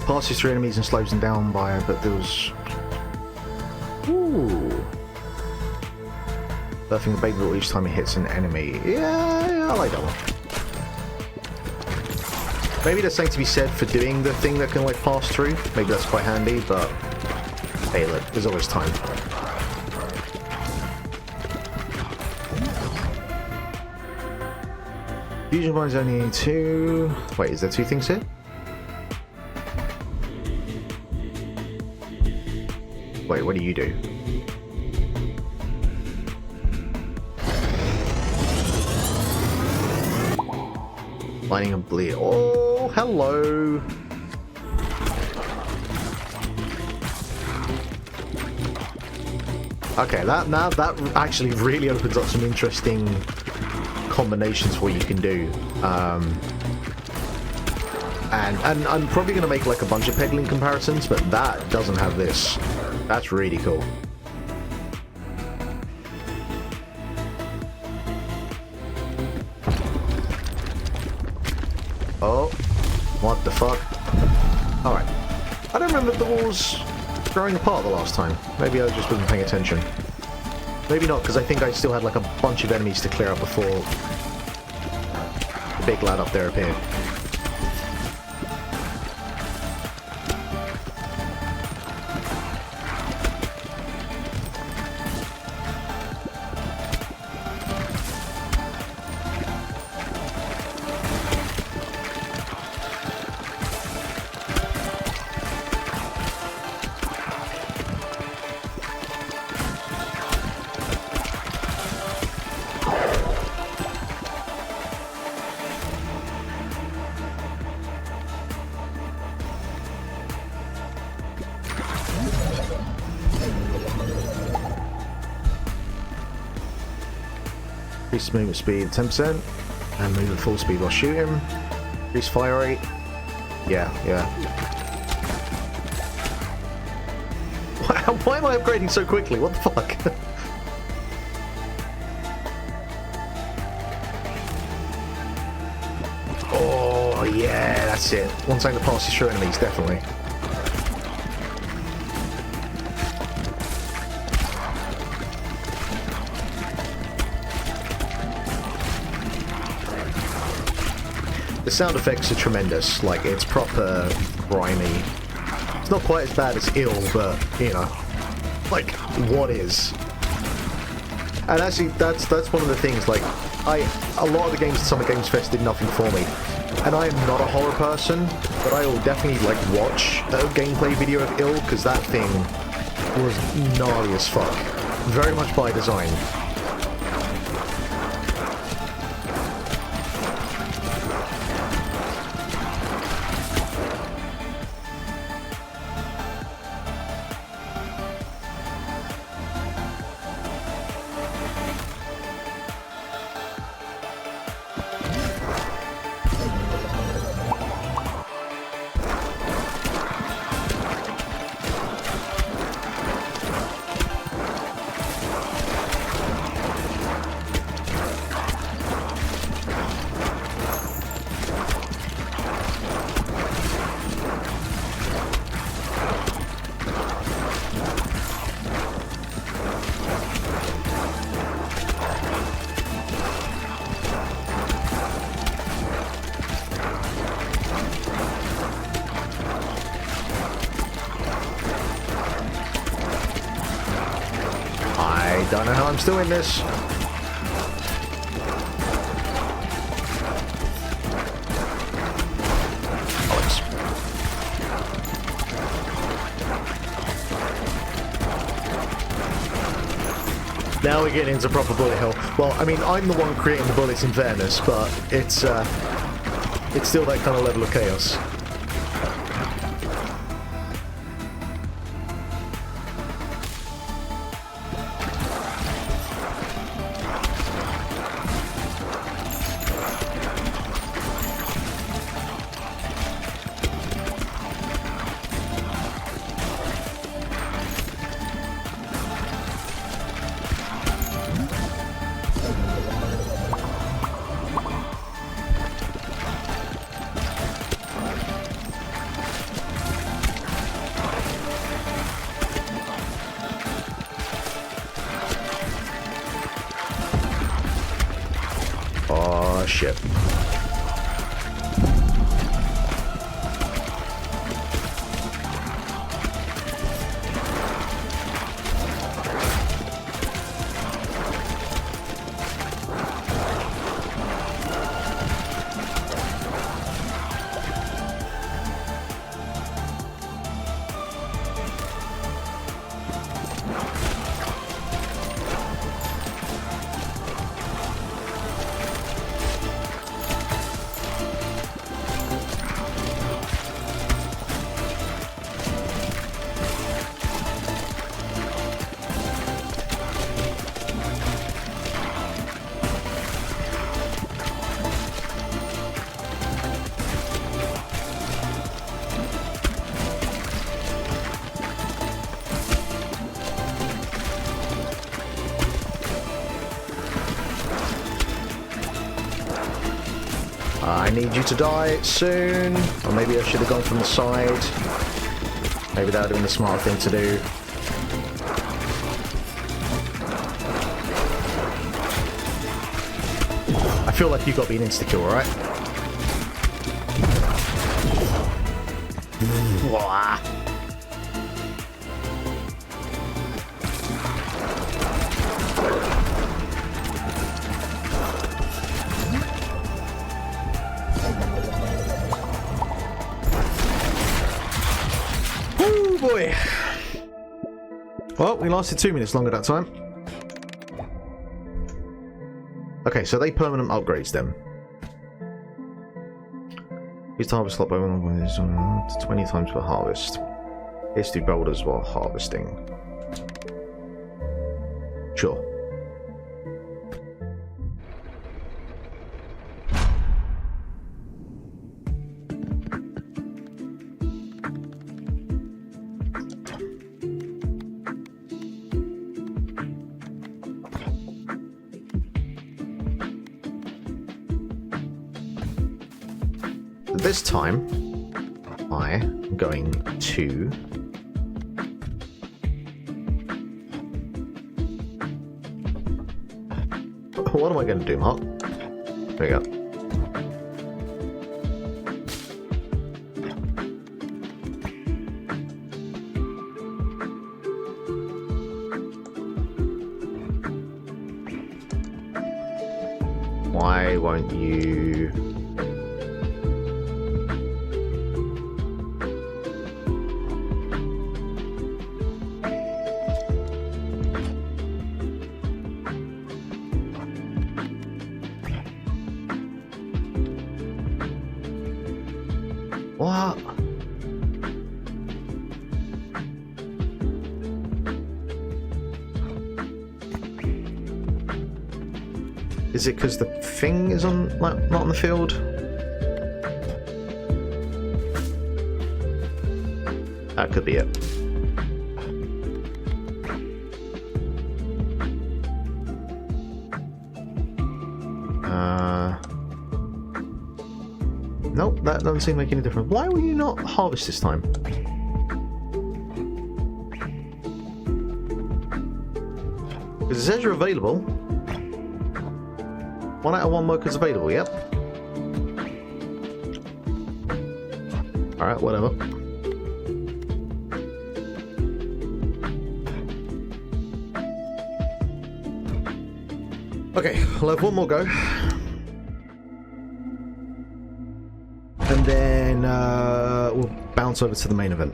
Passes through enemies and slows them down by, but there was... Ooh. Birthing the baby ball each time it hits an enemy. Yeah, I like that one. Maybe there's something to be said for doing the thing that can like pass through. Maybe that's quite handy, but hey, look, there's always time. Fusion points only need 2. Wait, is there 2 things here? Wait, what do you do? Lining and bleed. Oh, hello. Okay, that actually really opens up some interesting combinations for what you can do. And I'm probably going to make like a bunch of peggling comparisons, but that doesn't have this. That's really cool. Oh, what the fuck? Alright. I don't remember the walls growing apart the last time. Maybe I just wasn't paying attention. Maybe not, because I think I still had like a bunch of enemies to clear up before the big lad up there appeared. Increase movement speed 10%, and move at full speed while shooting. Increase fire rate. Yeah. Why am I upgrading so quickly? What the fuck? Oh yeah, that's it. One time to pass through enemies, definitely. The sound effects are tremendous, like it's proper grimy. It's not quite as bad as ill, but you know, like what is? And actually, that's one of the things. Like, a lot of the games at Summer Games Fest did nothing for me, and I am not a horror person, but I will definitely like watch a gameplay video of ill because that thing was gnarly as fuck, very much by design. Don't know how I'm still in this. Alex. Now we're getting into proper bullet hell. Well, I mean, I'm the one creating the bullets in fairness, but it's still that kind of level of chaos. Oh shit. I need you to die soon. Or maybe I should have gone from the side. Maybe that would have been the smart thing to do. I feel like you've got to be an insta-kill, alright? Oh boy. Well, we lasted 2 minutes longer that time. Okay, so they permanent upgrades them. Use the harvest slot by 20 times per harvest. Here's do boulders while harvesting. Sure. This time, I'm going to what am I going to do, Mark? There we go. Why won't you... What? Is it because the thing is on, like, not on the field? That could be it. Nope, that doesn't seem to make any difference. Why will you not harvest this time? Because it says you're available. 1 out of 1 workers available, yep. Alright, whatever. Okay, I'll have one more go. And then we'll bounce over to the main event.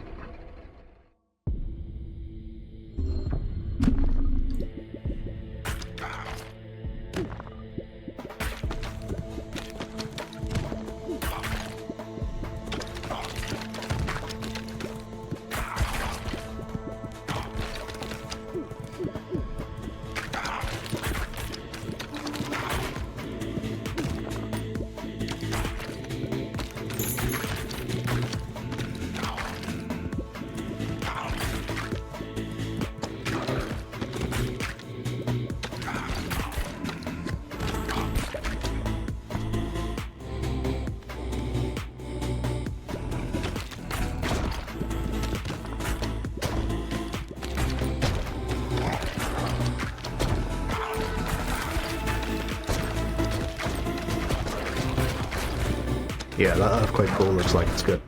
Yeah, that earthquake ball looks like it's good.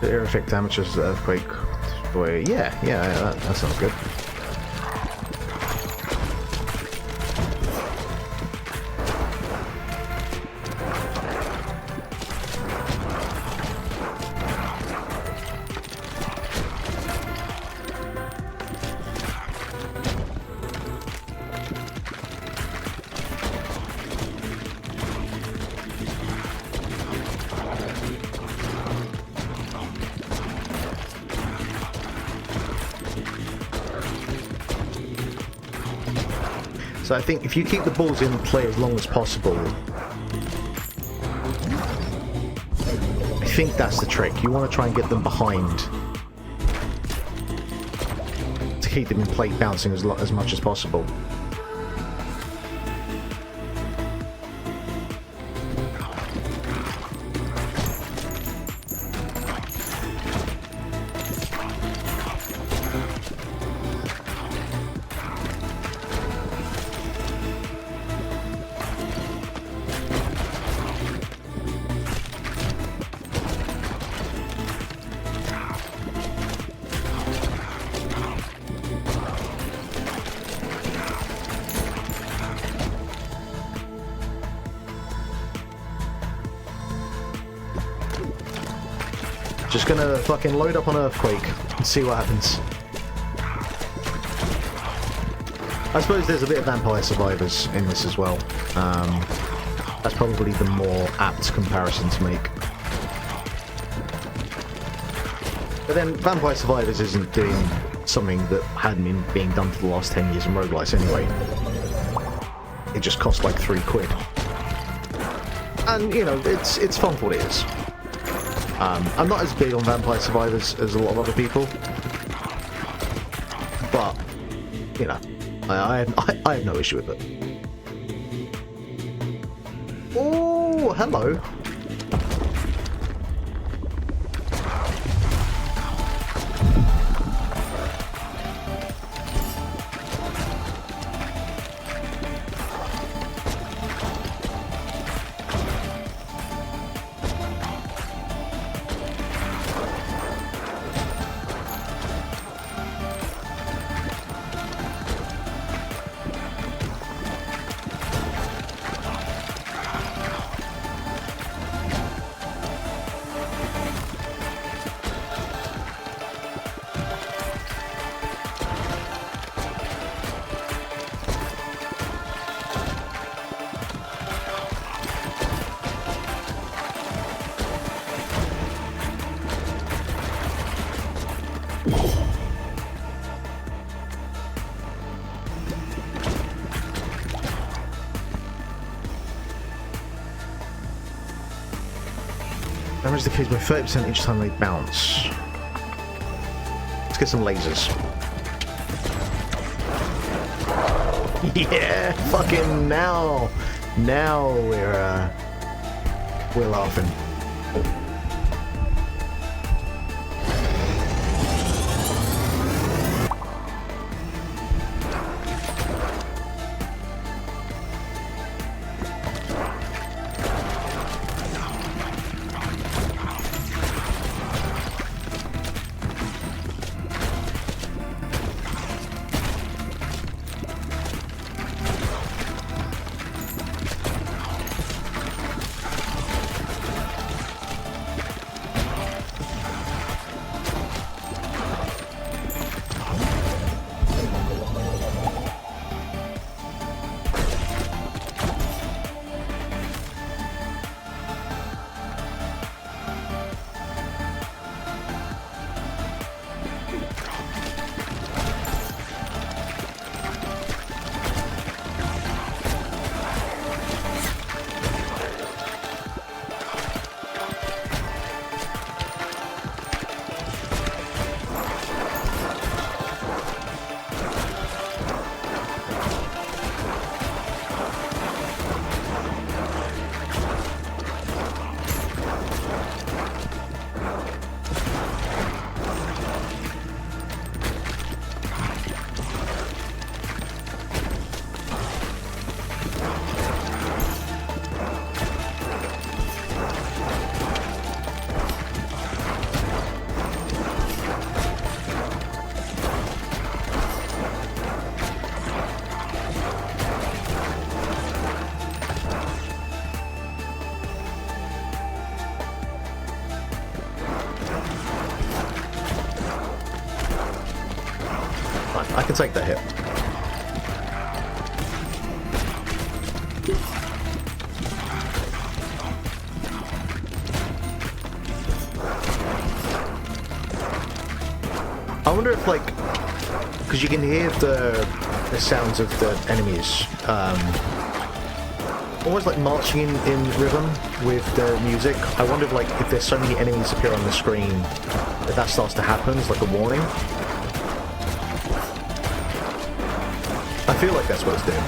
The air effect damages the earthquake. Boy, yeah, that sounds good. So I think if you keep the balls in play as long as possible, I think that's the trick. You want to try and get them behind to keep them in play bouncing as much as possible. Just gonna fucking load up on Earthquake and see what happens. I suppose there's a bit of Vampire Survivors in this as well. That's probably the more apt comparison to make. But then Vampire Survivors isn't doing something that hadn't been being done for the last 10 years in roguelites anyway. It just cost like £3. And, you know, it's fun for what it is. I'm not as big on Vampire Survivors as a lot of other people, but, you know, I have no issue with it. Oh, hello. Damage decreased by 30% each time they bounce. Let's get some lasers. Yeah, fucking now we're laughing. I can take that hit. I wonder if, like, because you can hear the the sounds of the enemies almost like marching in rhythm with the music. I wonder if there's so many enemies appear on the screen that starts to happen, it's like a warning. I feel like that's what it's doing.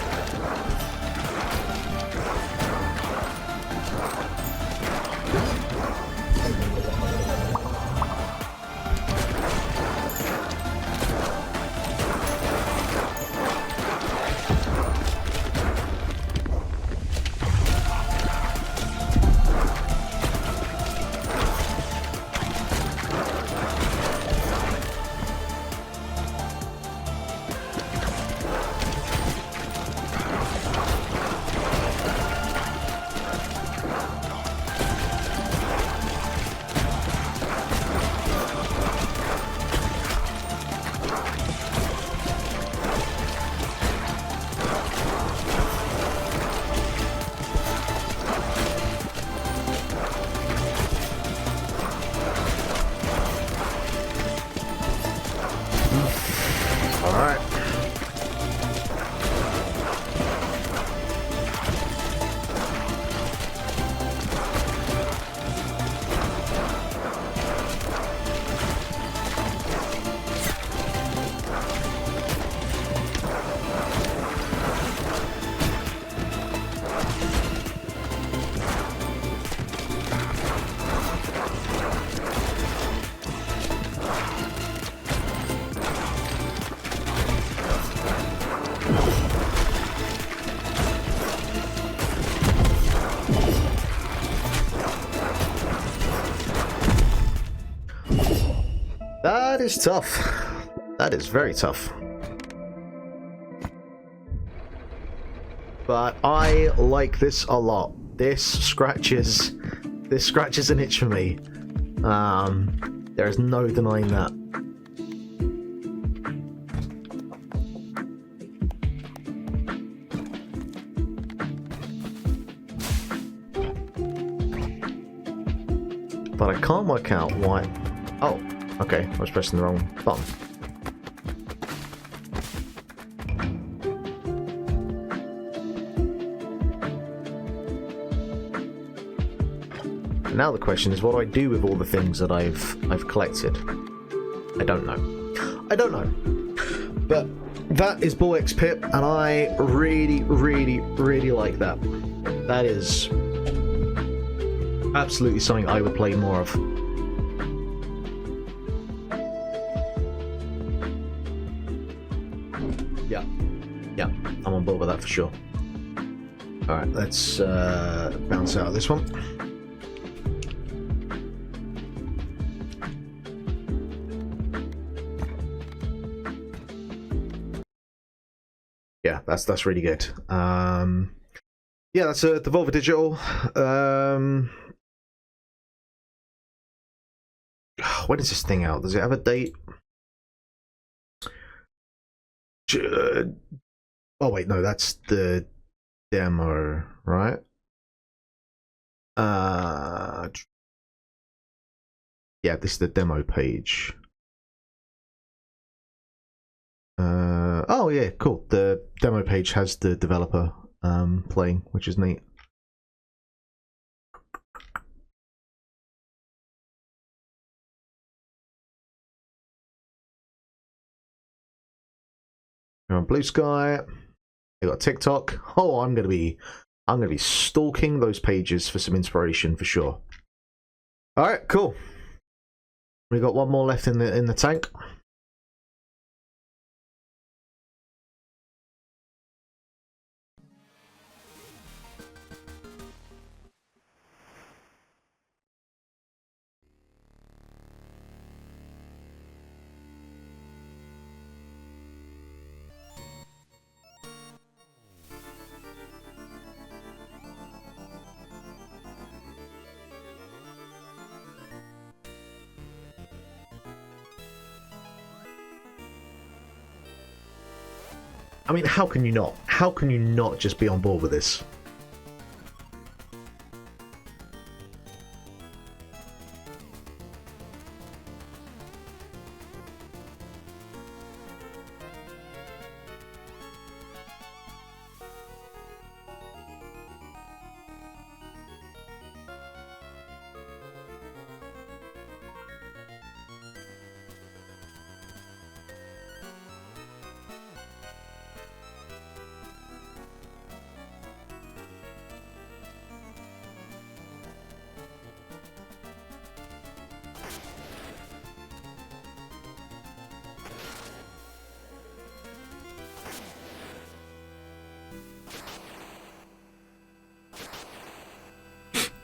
That is tough. That is very tough. But I like this a lot. This scratches an itch for me. There is no denying that. But I can't work out why. Oh, okay, I was pressing the wrong button. Now the question is, what do I do with all the things that I've collected? I don't know. I don't know. But that is Bull X Pip, and I really, really, really like that. That is absolutely something I would play more of. Yeah, I'm on board with that for sure. Alright, let's bounce out of this one. Yeah, that's really good. Yeah, that's Devolver Digital. When is this thing out? Does it have a date? Oh wait, no, that's the demo, right? Yeah, this is the demo page. Oh yeah, cool. The demo page has the developer playing, which is neat. You're on Blue Sky. You got TikTok. Oh, I'm gonna be stalking those pages for some inspiration for sure. All right, cool. We got one more left in the tank. I mean, how can you not? How can you not just be on board with this?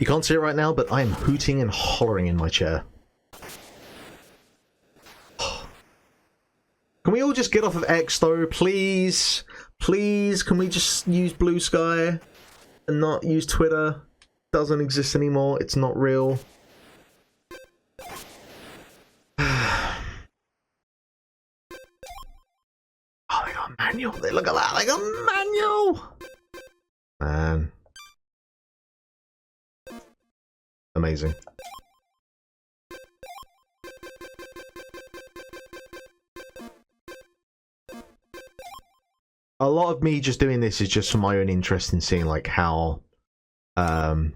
You can't see it right now, but I am hooting and hollering in my chair. Can we all just get off of X though, please? Please, can we just use Blue Sky and not use Twitter? It doesn't exist anymore, it's not real. Oh, they got a manual. Look at that, they got a manual! Man. Amazing. A lot of me just doing this is just for my own interest in seeing like how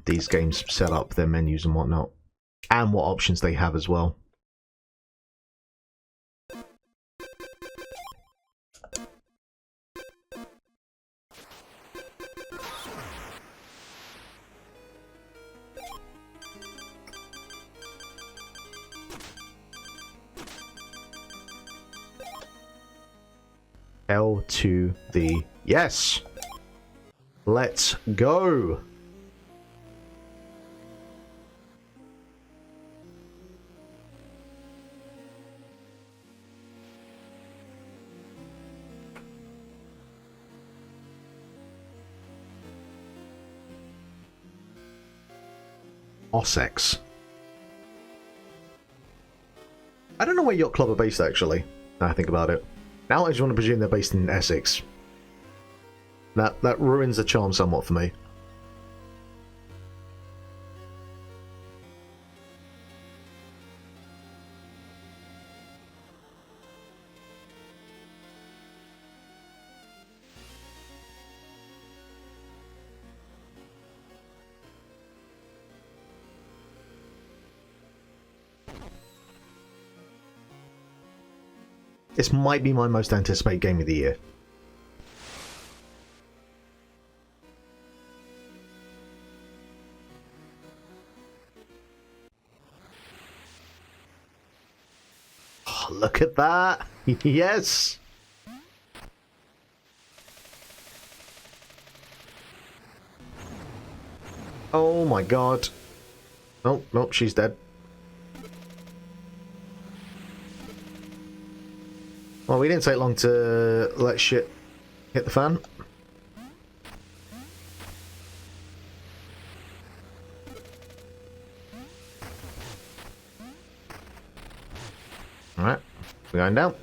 these games set up their menus and whatnot, and what options they have as well. L to the yes. Let's go. Ossex. I don't know where Yacht Club are based actually, now I think about it. Now I just want to presume they're based in Essex. That ruins the charm somewhat for me. This might be my most anticipated game of the year. Oh, look at that! Yes! Oh my god. Oh, nope, she's dead. Well, we didn't take long to let shit hit the fan. Alright, we're going down.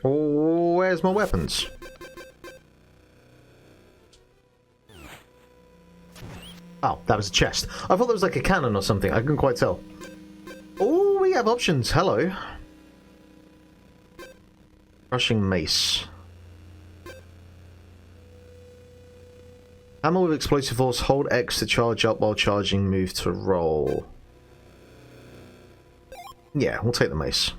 Where's my weapons? Oh, that was a chest. I thought that was like a cannon or something. I couldn't quite tell. Oh, we have options. Hello. Crushing mace. Hammer with explosive force. Hold X to charge up while charging. Move to roll. Yeah, we'll take the mace.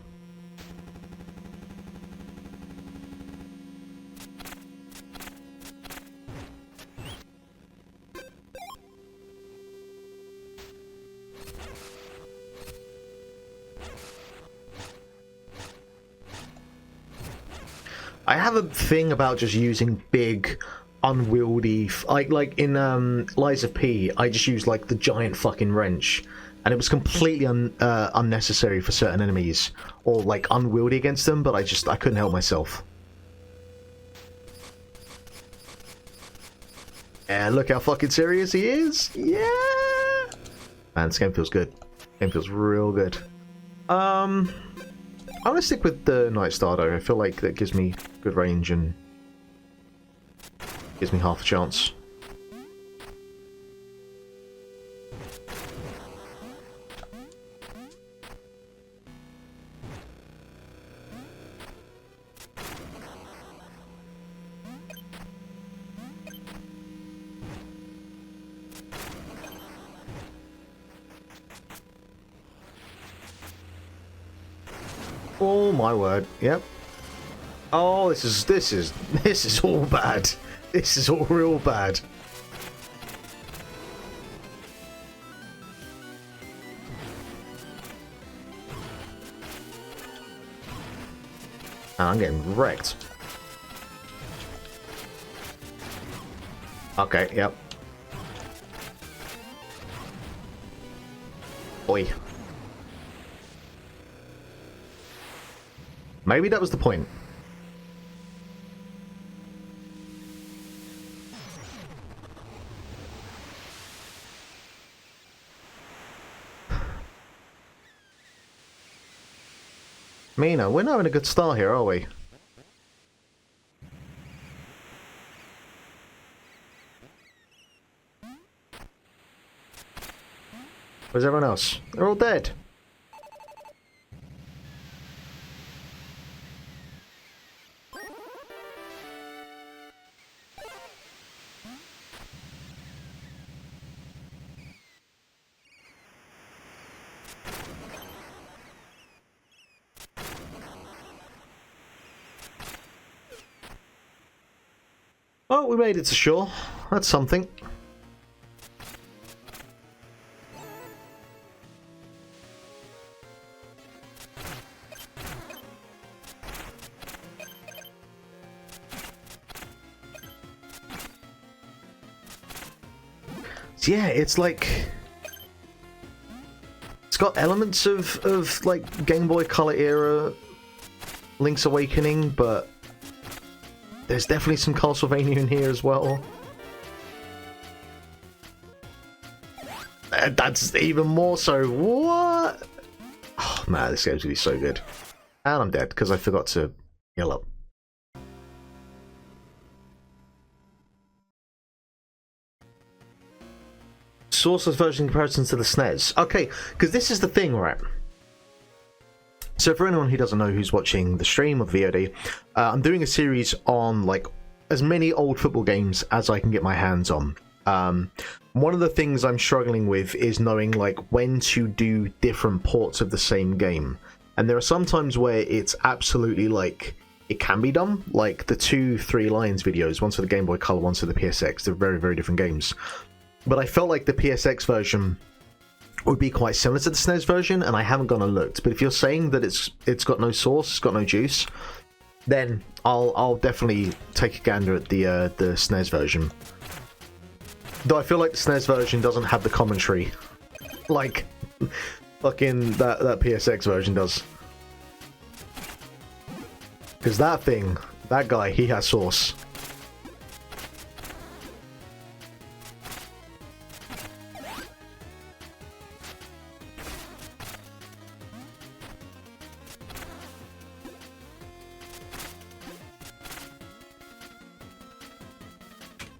I have a thing about just using big, unwieldy... Like in Liza P, I just used like the giant fucking wrench. And it was completely unnecessary for certain enemies. Or like unwieldy against them, but I couldn't help myself. Yeah, look how fucking serious he is! Yeah! Man, this game feels good. Game feels real good. I'm gonna stick with the Night Star though. I feel like that gives me good range and gives me half a chance. Oh my word! Yep. Oh, this is all bad. This is all real bad. I'm getting wrecked. Okay. Yep. Oi. Maybe that was the point. Mina, we're not having a good start here, are we? Where's everyone else? They're all dead. Oh, we made it to shore. That's something. So yeah, it's like it's got elements of like Game Boy Color era Link's Awakening, but there's definitely some Castlevania in here as well. That's even more so. What? Oh man, this game's gonna be so good. And I'm dead because I forgot to heal up. Sourceless version in comparison to the SNES. Okay, because this is the thing, right? So for anyone who doesn't know who's watching the stream of VOD, I'm doing a series on like as many old football games as I can get my hands on. One of the things I'm struggling with is knowing like when to do different ports of the same game. And there are some times where it's absolutely like it can be done, like the 2-3 Lions videos, one's for the Game Boy Color, one's for the PSX. They're very, very different games. But I felt like the PSX version would be quite similar to the SNES version, and I haven't gone and looked. But if you're saying that it's got no sauce, it's got no juice, then I'll definitely take a gander at the SNES version. Though I feel like the SNES version doesn't have the commentary like fucking that PSX version does. Because that guy, he has sauce.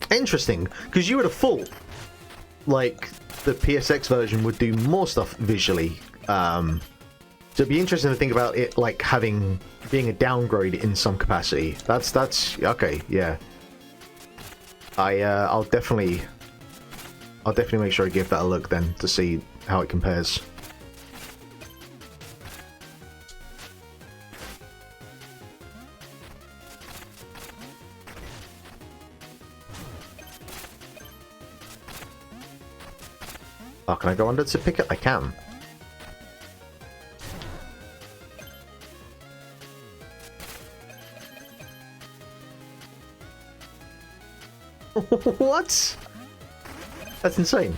Interesting, because you would have thought like the PSX version would do more stuff visually. So it'd be interesting to think about it like being a downgrade in some capacity. That's okay, yeah. I'll definitely make sure I give that a look then to see how it compares. Oh, can I go under to pick it? I can. What? That's insane.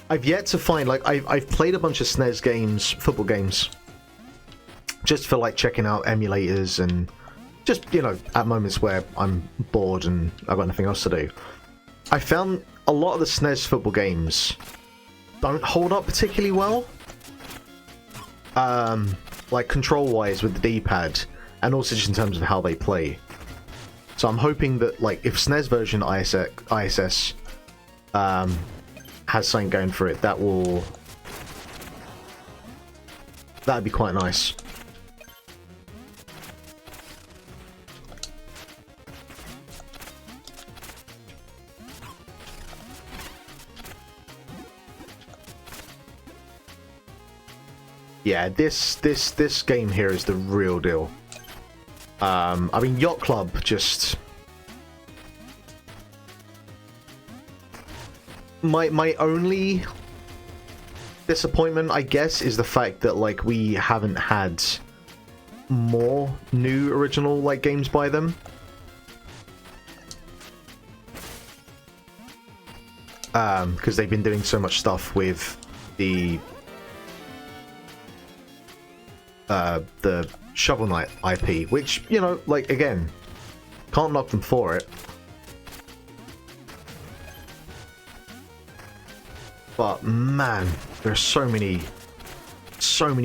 I've yet to find, like, I've played a bunch of SNES games, football games, just for, like, checking out emulators and just, you know, at moments where I'm bored and I've got nothing else to do. I found a lot of the SNES football games don't hold up particularly well. Like control-wise with the D-pad, and also just in terms of how they play. So I'm hoping that, like, if SNES version ISS has something going for it, that'd be quite nice. Yeah, this game here is the real deal. I mean, Yacht Club just... My only disappointment, I guess, is the fact that, like, we haven't had more new original, like, games by them. Because they've been doing so much stuff with the Shovel Knight IP, which, you know, like, again, can't knock them for it. But man, there are so many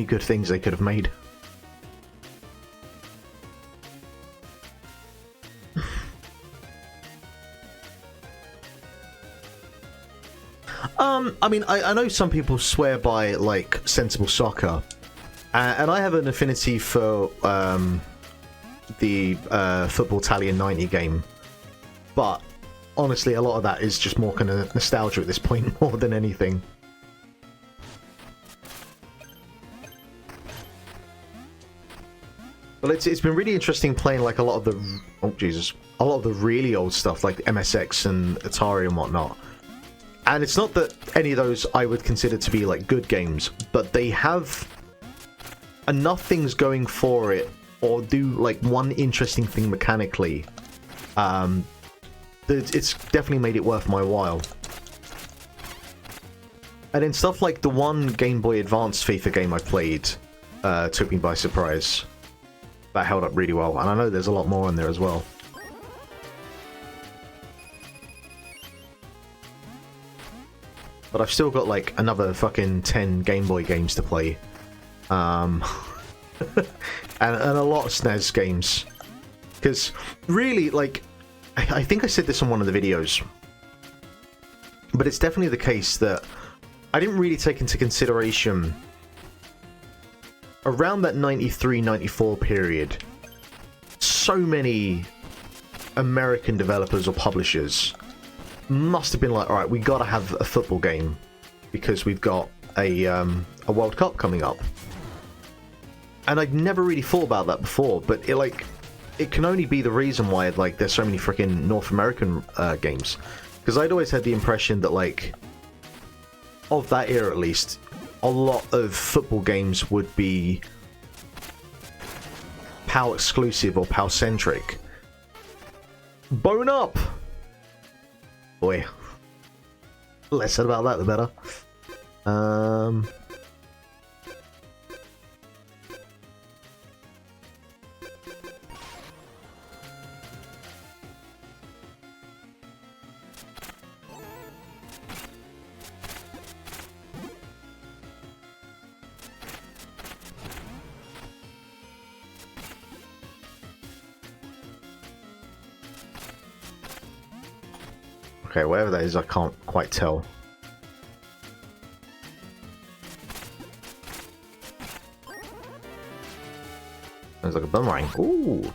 good things they could have made. I mean, I know some people swear by, like, Sensible Soccer. And I have an affinity for the Football Italian 90 game. But honestly, a lot of that is just more kind of nostalgia at this point, more than anything. Well, it's been really interesting playing, like, a lot of the really old stuff, like MSX and Atari and whatnot. And it's not that any of those I would consider to be, like, good games, but they have enough things going for it, or do, like, one interesting thing mechanically, it's definitely made it worth my while. And then stuff like the one Game Boy Advance FIFA game I played took me by surprise. That held up really well, and I know there's a lot more on there as well. But I've still got, like, another fucking 10 Game Boy games to play. And a lot of SNES games. Because, really, like, I think I said this on one of the videos, but it's definitely the case that I didn't really take into consideration around that 93-94 period, so many American developers or publishers must have been like, alright, we gotta have a football game because we've got a World Cup coming up. And I'd never really thought about that before, but it can only be the reason why, like, there's so many freaking North American games. Because I'd always had the impression that, like, of that era at least, a lot of football games would be PAL exclusive or PAL centric. Bone up! Boy. Less said about that, the better. Okay, whatever that is, I can't quite tell. Sounds like a boomerang. Ooh!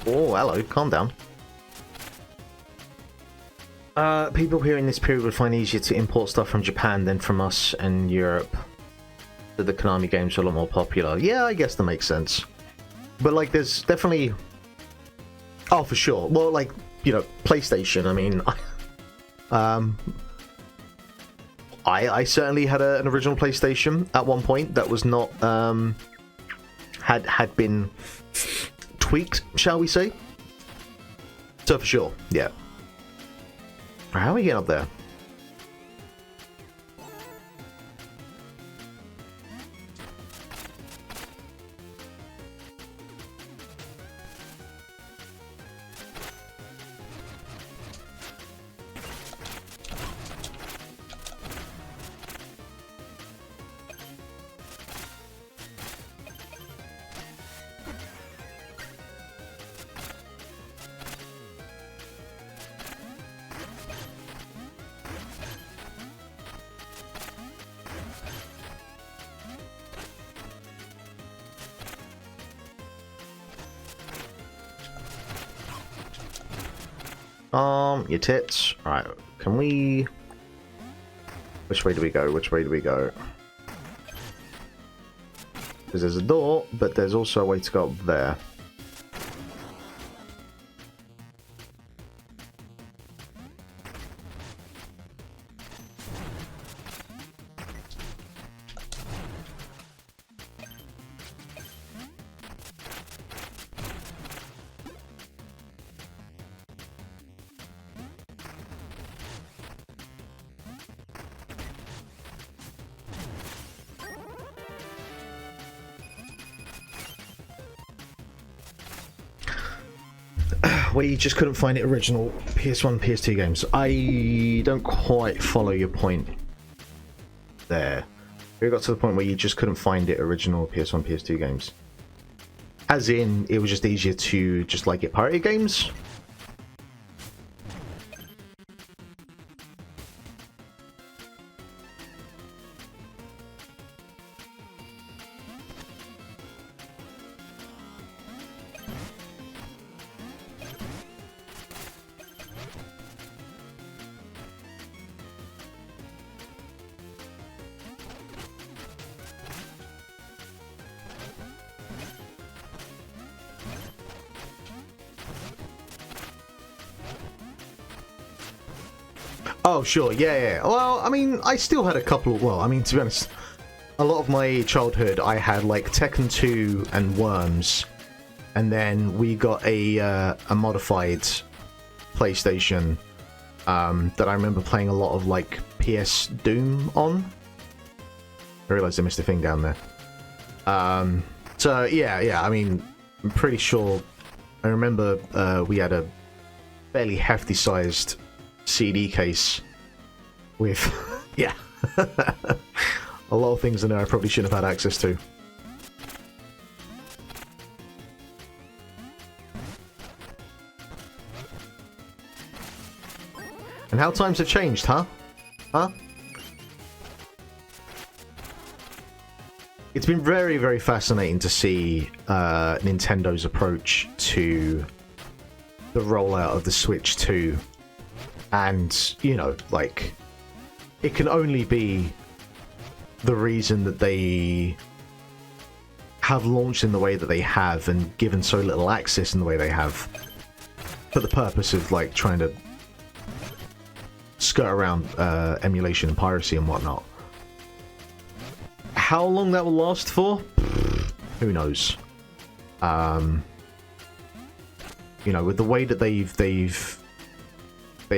Oh, hello, calm down. People here in this period would find it easier to import stuff from Japan than from us and Europe. So the Konami games are a lot more popular. Yeah, I guess that makes sense. But, like, there's definitely... Oh, for sure. Well, like, you know, PlayStation, I mean... I certainly had an original PlayStation at one point that was not... had been tweaked, shall we say. So, for sure, yeah. How are we getting up there? Your tits. Right, can we... Which way do we go? Which way do we go? Because there's a door, but there's also a way to go up there. Where you just couldn't find it original PS1, PS2 games. I don't quite follow your point there. We got to the point where you just couldn't find it original PS1, PS2 games. As in, it was just easier to just like get pirated games. Oh, sure, yeah. Well, I mean, I still had a couple of, well, I mean, to be honest, a lot of my childhood, I had, like, Tekken 2 and Worms, and then we got a modified PlayStation that I remember playing a lot of, like, PS Doom on. I realised I missed a thing down there. So, yeah, I mean, I'm pretty sure, I remember we had a fairly hefty-sized CD case with yeah a lot of things in there I probably shouldn't have had access to. And how times have changed, huh? It's been very, very fascinating to see Nintendo's approach to the rollout of the Switch 2. And, you know, like, it can only be the reason that they have launched in the way that they have and given so little access in the way they have for the purpose of, like, trying to skirt around emulation and piracy and whatnot. How long that will last for? Who knows? You know, with the way that they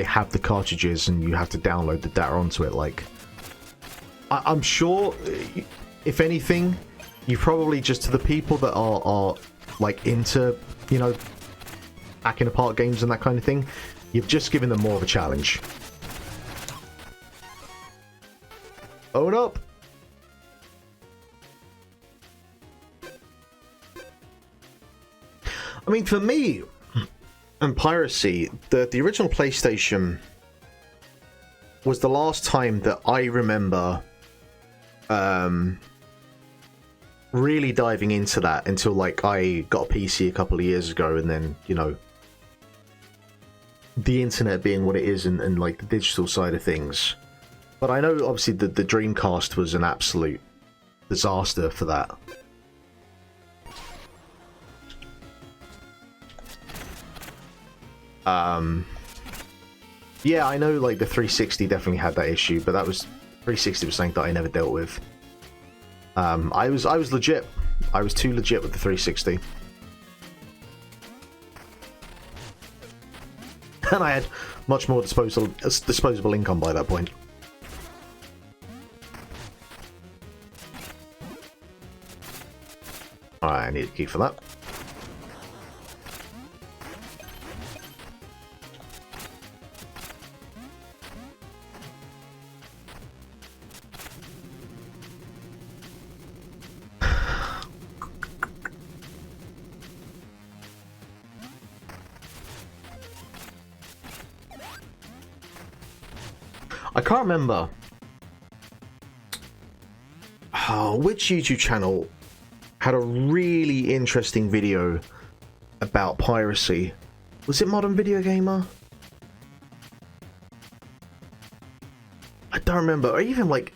have the cartridges and you have to download the data onto it, like, I'm sure, if anything, you probably just, to the people that are like into, you know, hacking apart games and that kind of thing, you've just given them more of a challenge. Own up! I mean, for me, and piracy, the original PlayStation was the last time that I remember really diving into that until, like, I got a PC a couple of years ago, and then, you know, the internet being what it is and like the digital side of things. But I know obviously the Dreamcast was an absolute disaster for that. Yeah, I know, like, the 360 definitely had that issue, but that was 360 was something that I never dealt with. I was legit. I was too legit with the 360. And I had much more disposable income by that point. Alright, I need a key for that. I can't remember which YouTube channel had a really interesting video about piracy. Was it Modern Video Gamer? don't remember. Or even like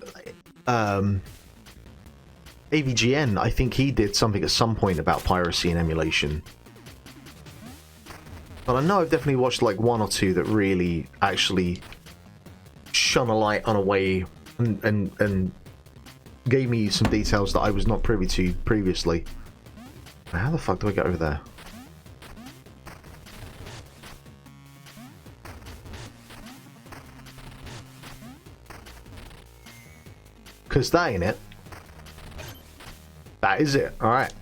AVGN, I think he did something at some point about piracy and emulation. But I know I've definitely watched like one or two that really actually shone a light on a way and gave me some details that I was not privy to previously. How the fuck do I get over there? Because that ain't it. That is it. Alright.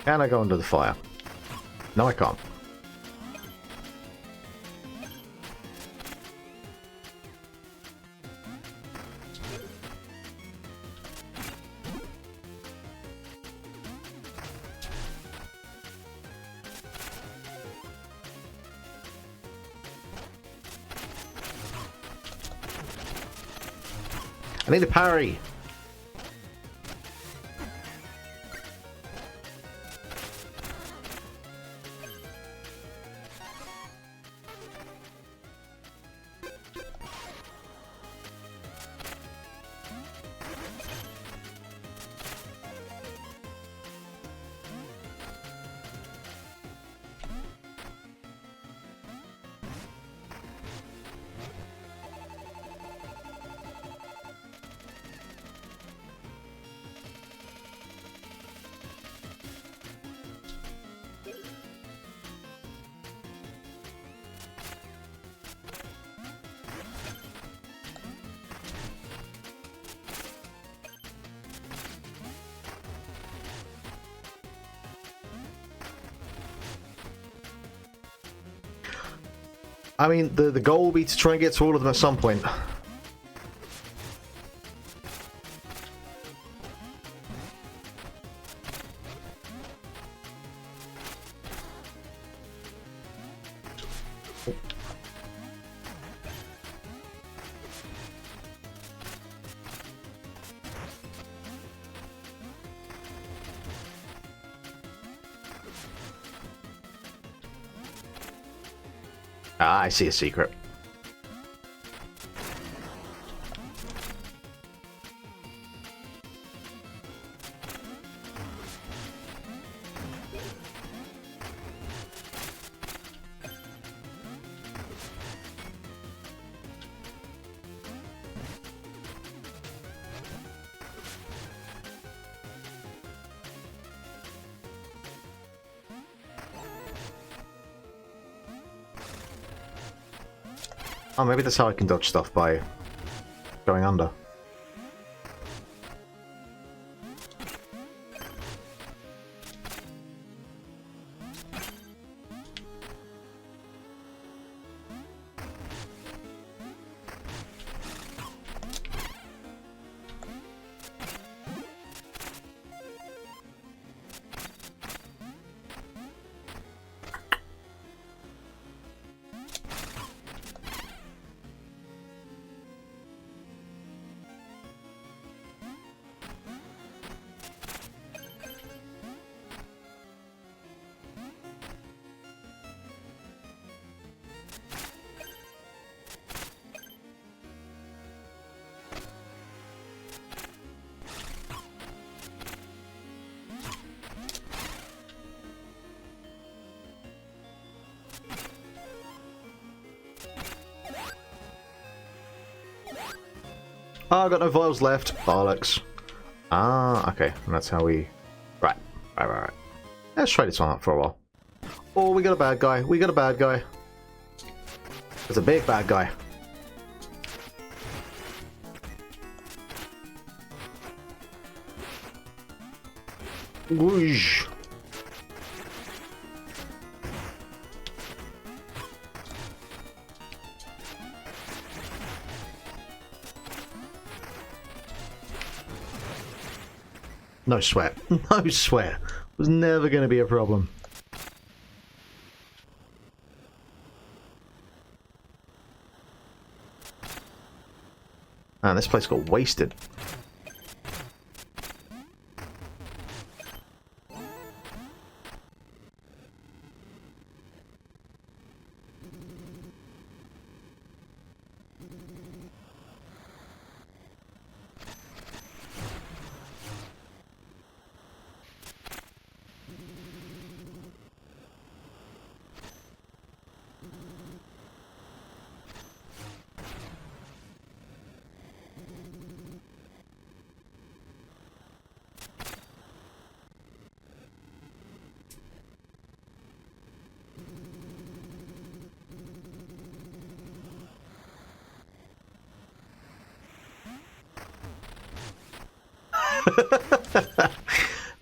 Can I go under the fire? No, I can't. I need a parry. I mean, the goal will be to try and get to all of them at some point. Ah, I see a secret. Oh, maybe that's how I can dodge stuff, by going under. Oh, I've got no vials left. Bollocks. Ah, okay. And that's how we... Right. Right. Let's try this one out for a while. Oh, we got a bad guy. We got a bad guy. There's a big bad guy. Whoosh. No sweat. No sweat. Was never going to be a problem. Man, this place got wasted.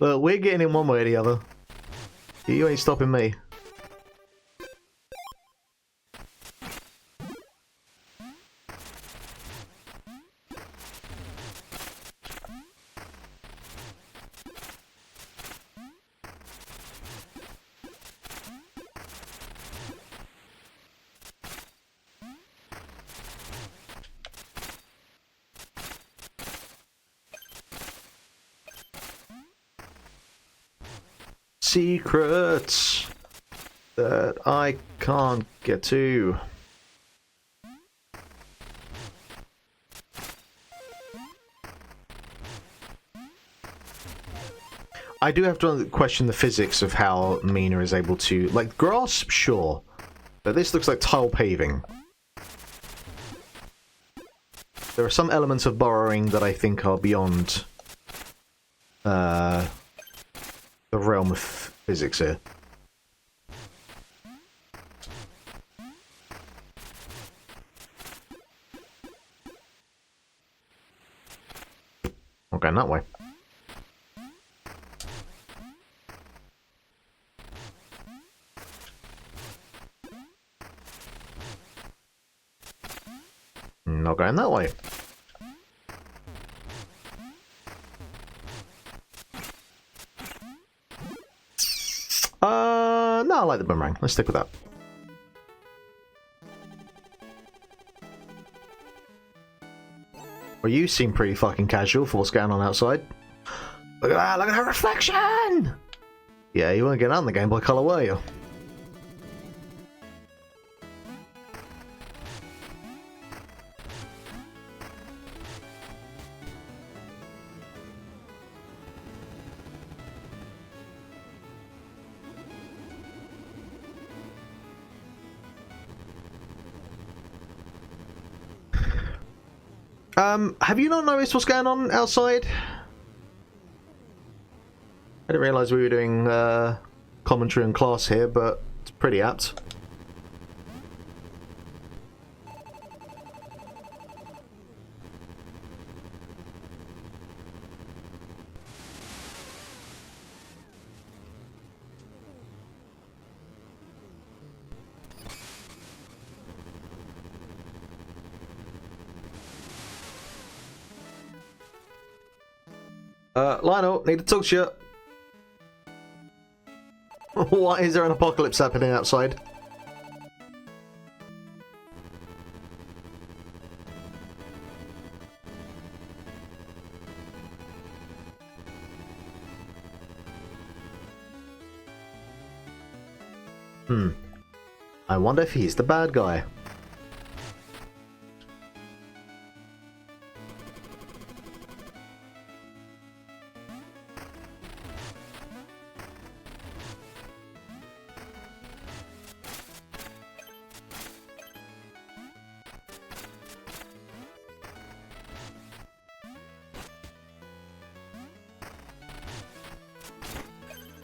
Look, we're getting in one way or the other. You ain't stopping me. Secrets that I can't get to. I do have to question the physics of how Mina is able to... Like, grass, sure. But this looks like tile paving. There are some elements of burrowing that I think are beyond... the realm of physics here. I'm going that way. Not going that way. No, I like the boomerang. Let's stick with that. Well, you seem pretty fucking casual for what's going on outside. Look at that! Look at her reflection! Yeah, you weren't getting out in the Game Boy Color, were you? Have you not noticed what's going on outside? I didn't realise we were doing commentary on class here, but it's pretty apt. Lionel, need to talk to you. Why is there an apocalypse happening outside? I wonder if he's the bad guy.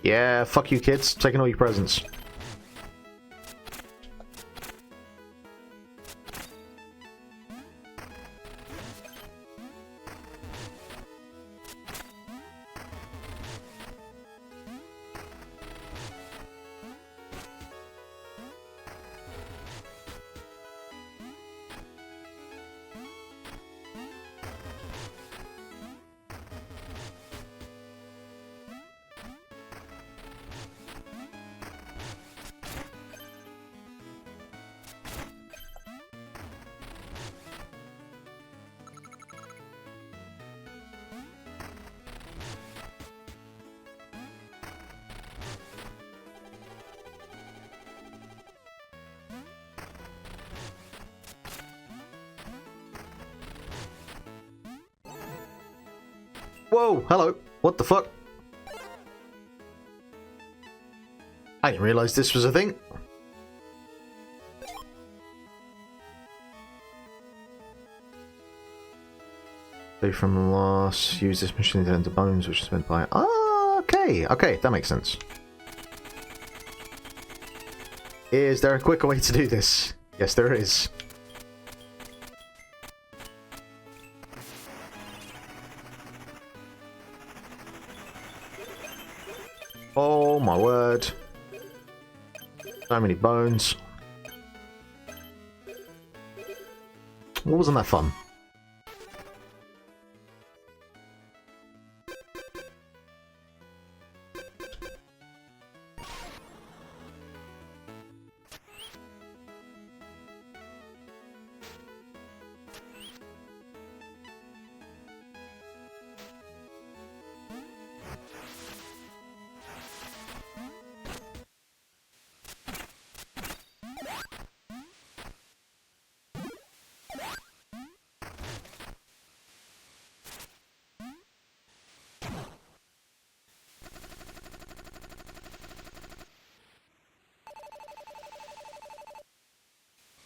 Yeah, fuck you kids, taking all your presents. Whoa, hello. What the fuck? I didn't realize this was a thing. From the loss, use this machine to enter bones, which is meant by... Oh, okay, okay, that makes sense. Is there a quicker way to do this? Yes, there is. Oh my word. So many bones. Wasn't that fun?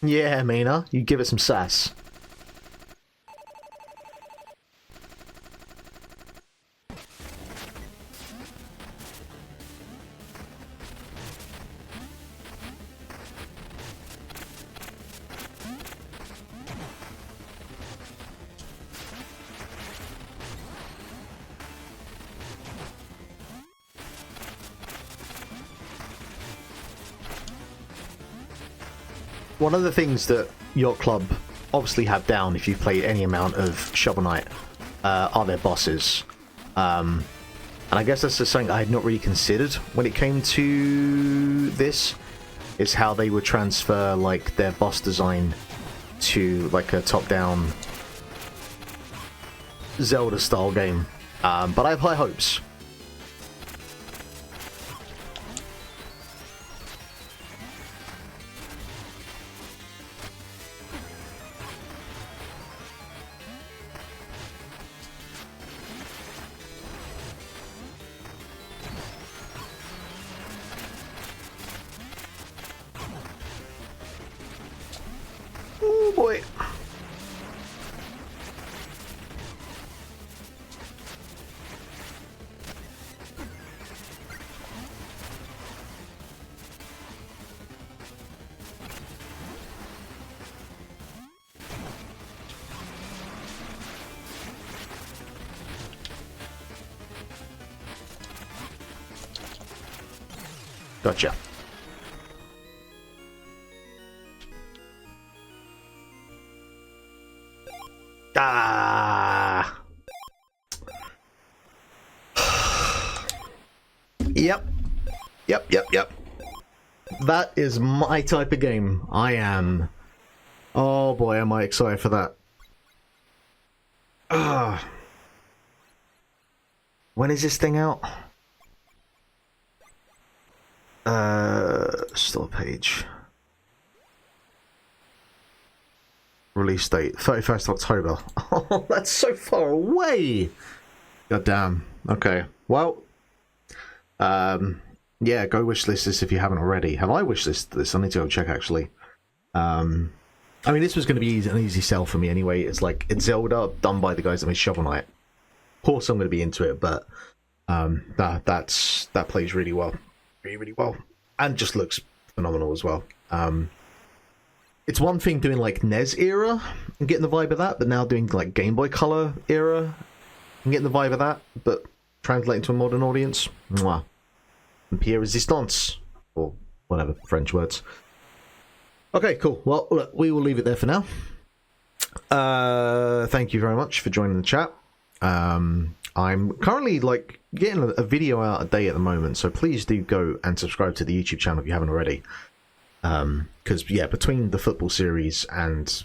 Yeah, Mina, you give it some sass. One of the things that your club obviously have down if you've played any amount of Shovel Knight are their bosses. And I guess that's just something I had not really considered when it came to this, is how they would transfer like their boss design to like a top-down Zelda-style game. But I have high hopes. Oh boy. Gotcha. Ah. Yep. Yep. That is my type of game. I am. Oh boy, am I excited for that. Ah. When is this thing out? Store page. Release date 31st October. Oh, that's so far away. God damn. Okay. Well, yeah, go wishlist this if you haven't already. Have I wishlisted this? I need to go check actually. I mean, this was going to be an easy sell for me anyway. It's like it's Zelda done by the guys that made Shovel Knight. Of course, I'm going to be into it, but That plays really well, really well, and just looks phenomenal as well. It's one thing doing like NES era and getting the vibe of that, but now doing like Game Boy Color era and getting the vibe of that, but translating to a modern audience. Mwah. And Pierre Resistance, or whatever French words. Okay, cool. Well, look, we will leave it there for now. Thank you very much for joining the chat. I'm currently like getting a video out a day at the moment, so please do go and subscribe to the YouTube channel if you haven't already. Because yeah, between the football series and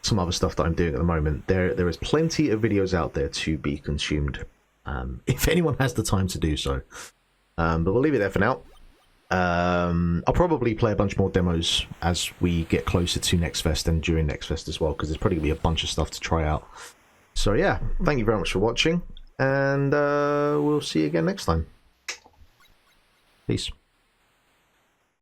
some other stuff that I'm doing at the moment, there is plenty of videos out there to be consumed. If anyone has the time to do so. But we'll leave it there for now. I'll probably play a bunch more demos as we get closer to Next Fest and during Next Fest as well, because there's probably gonna be a bunch of stuff to try out. So yeah, thank you very much for watching, and we'll see you again next time. Peace.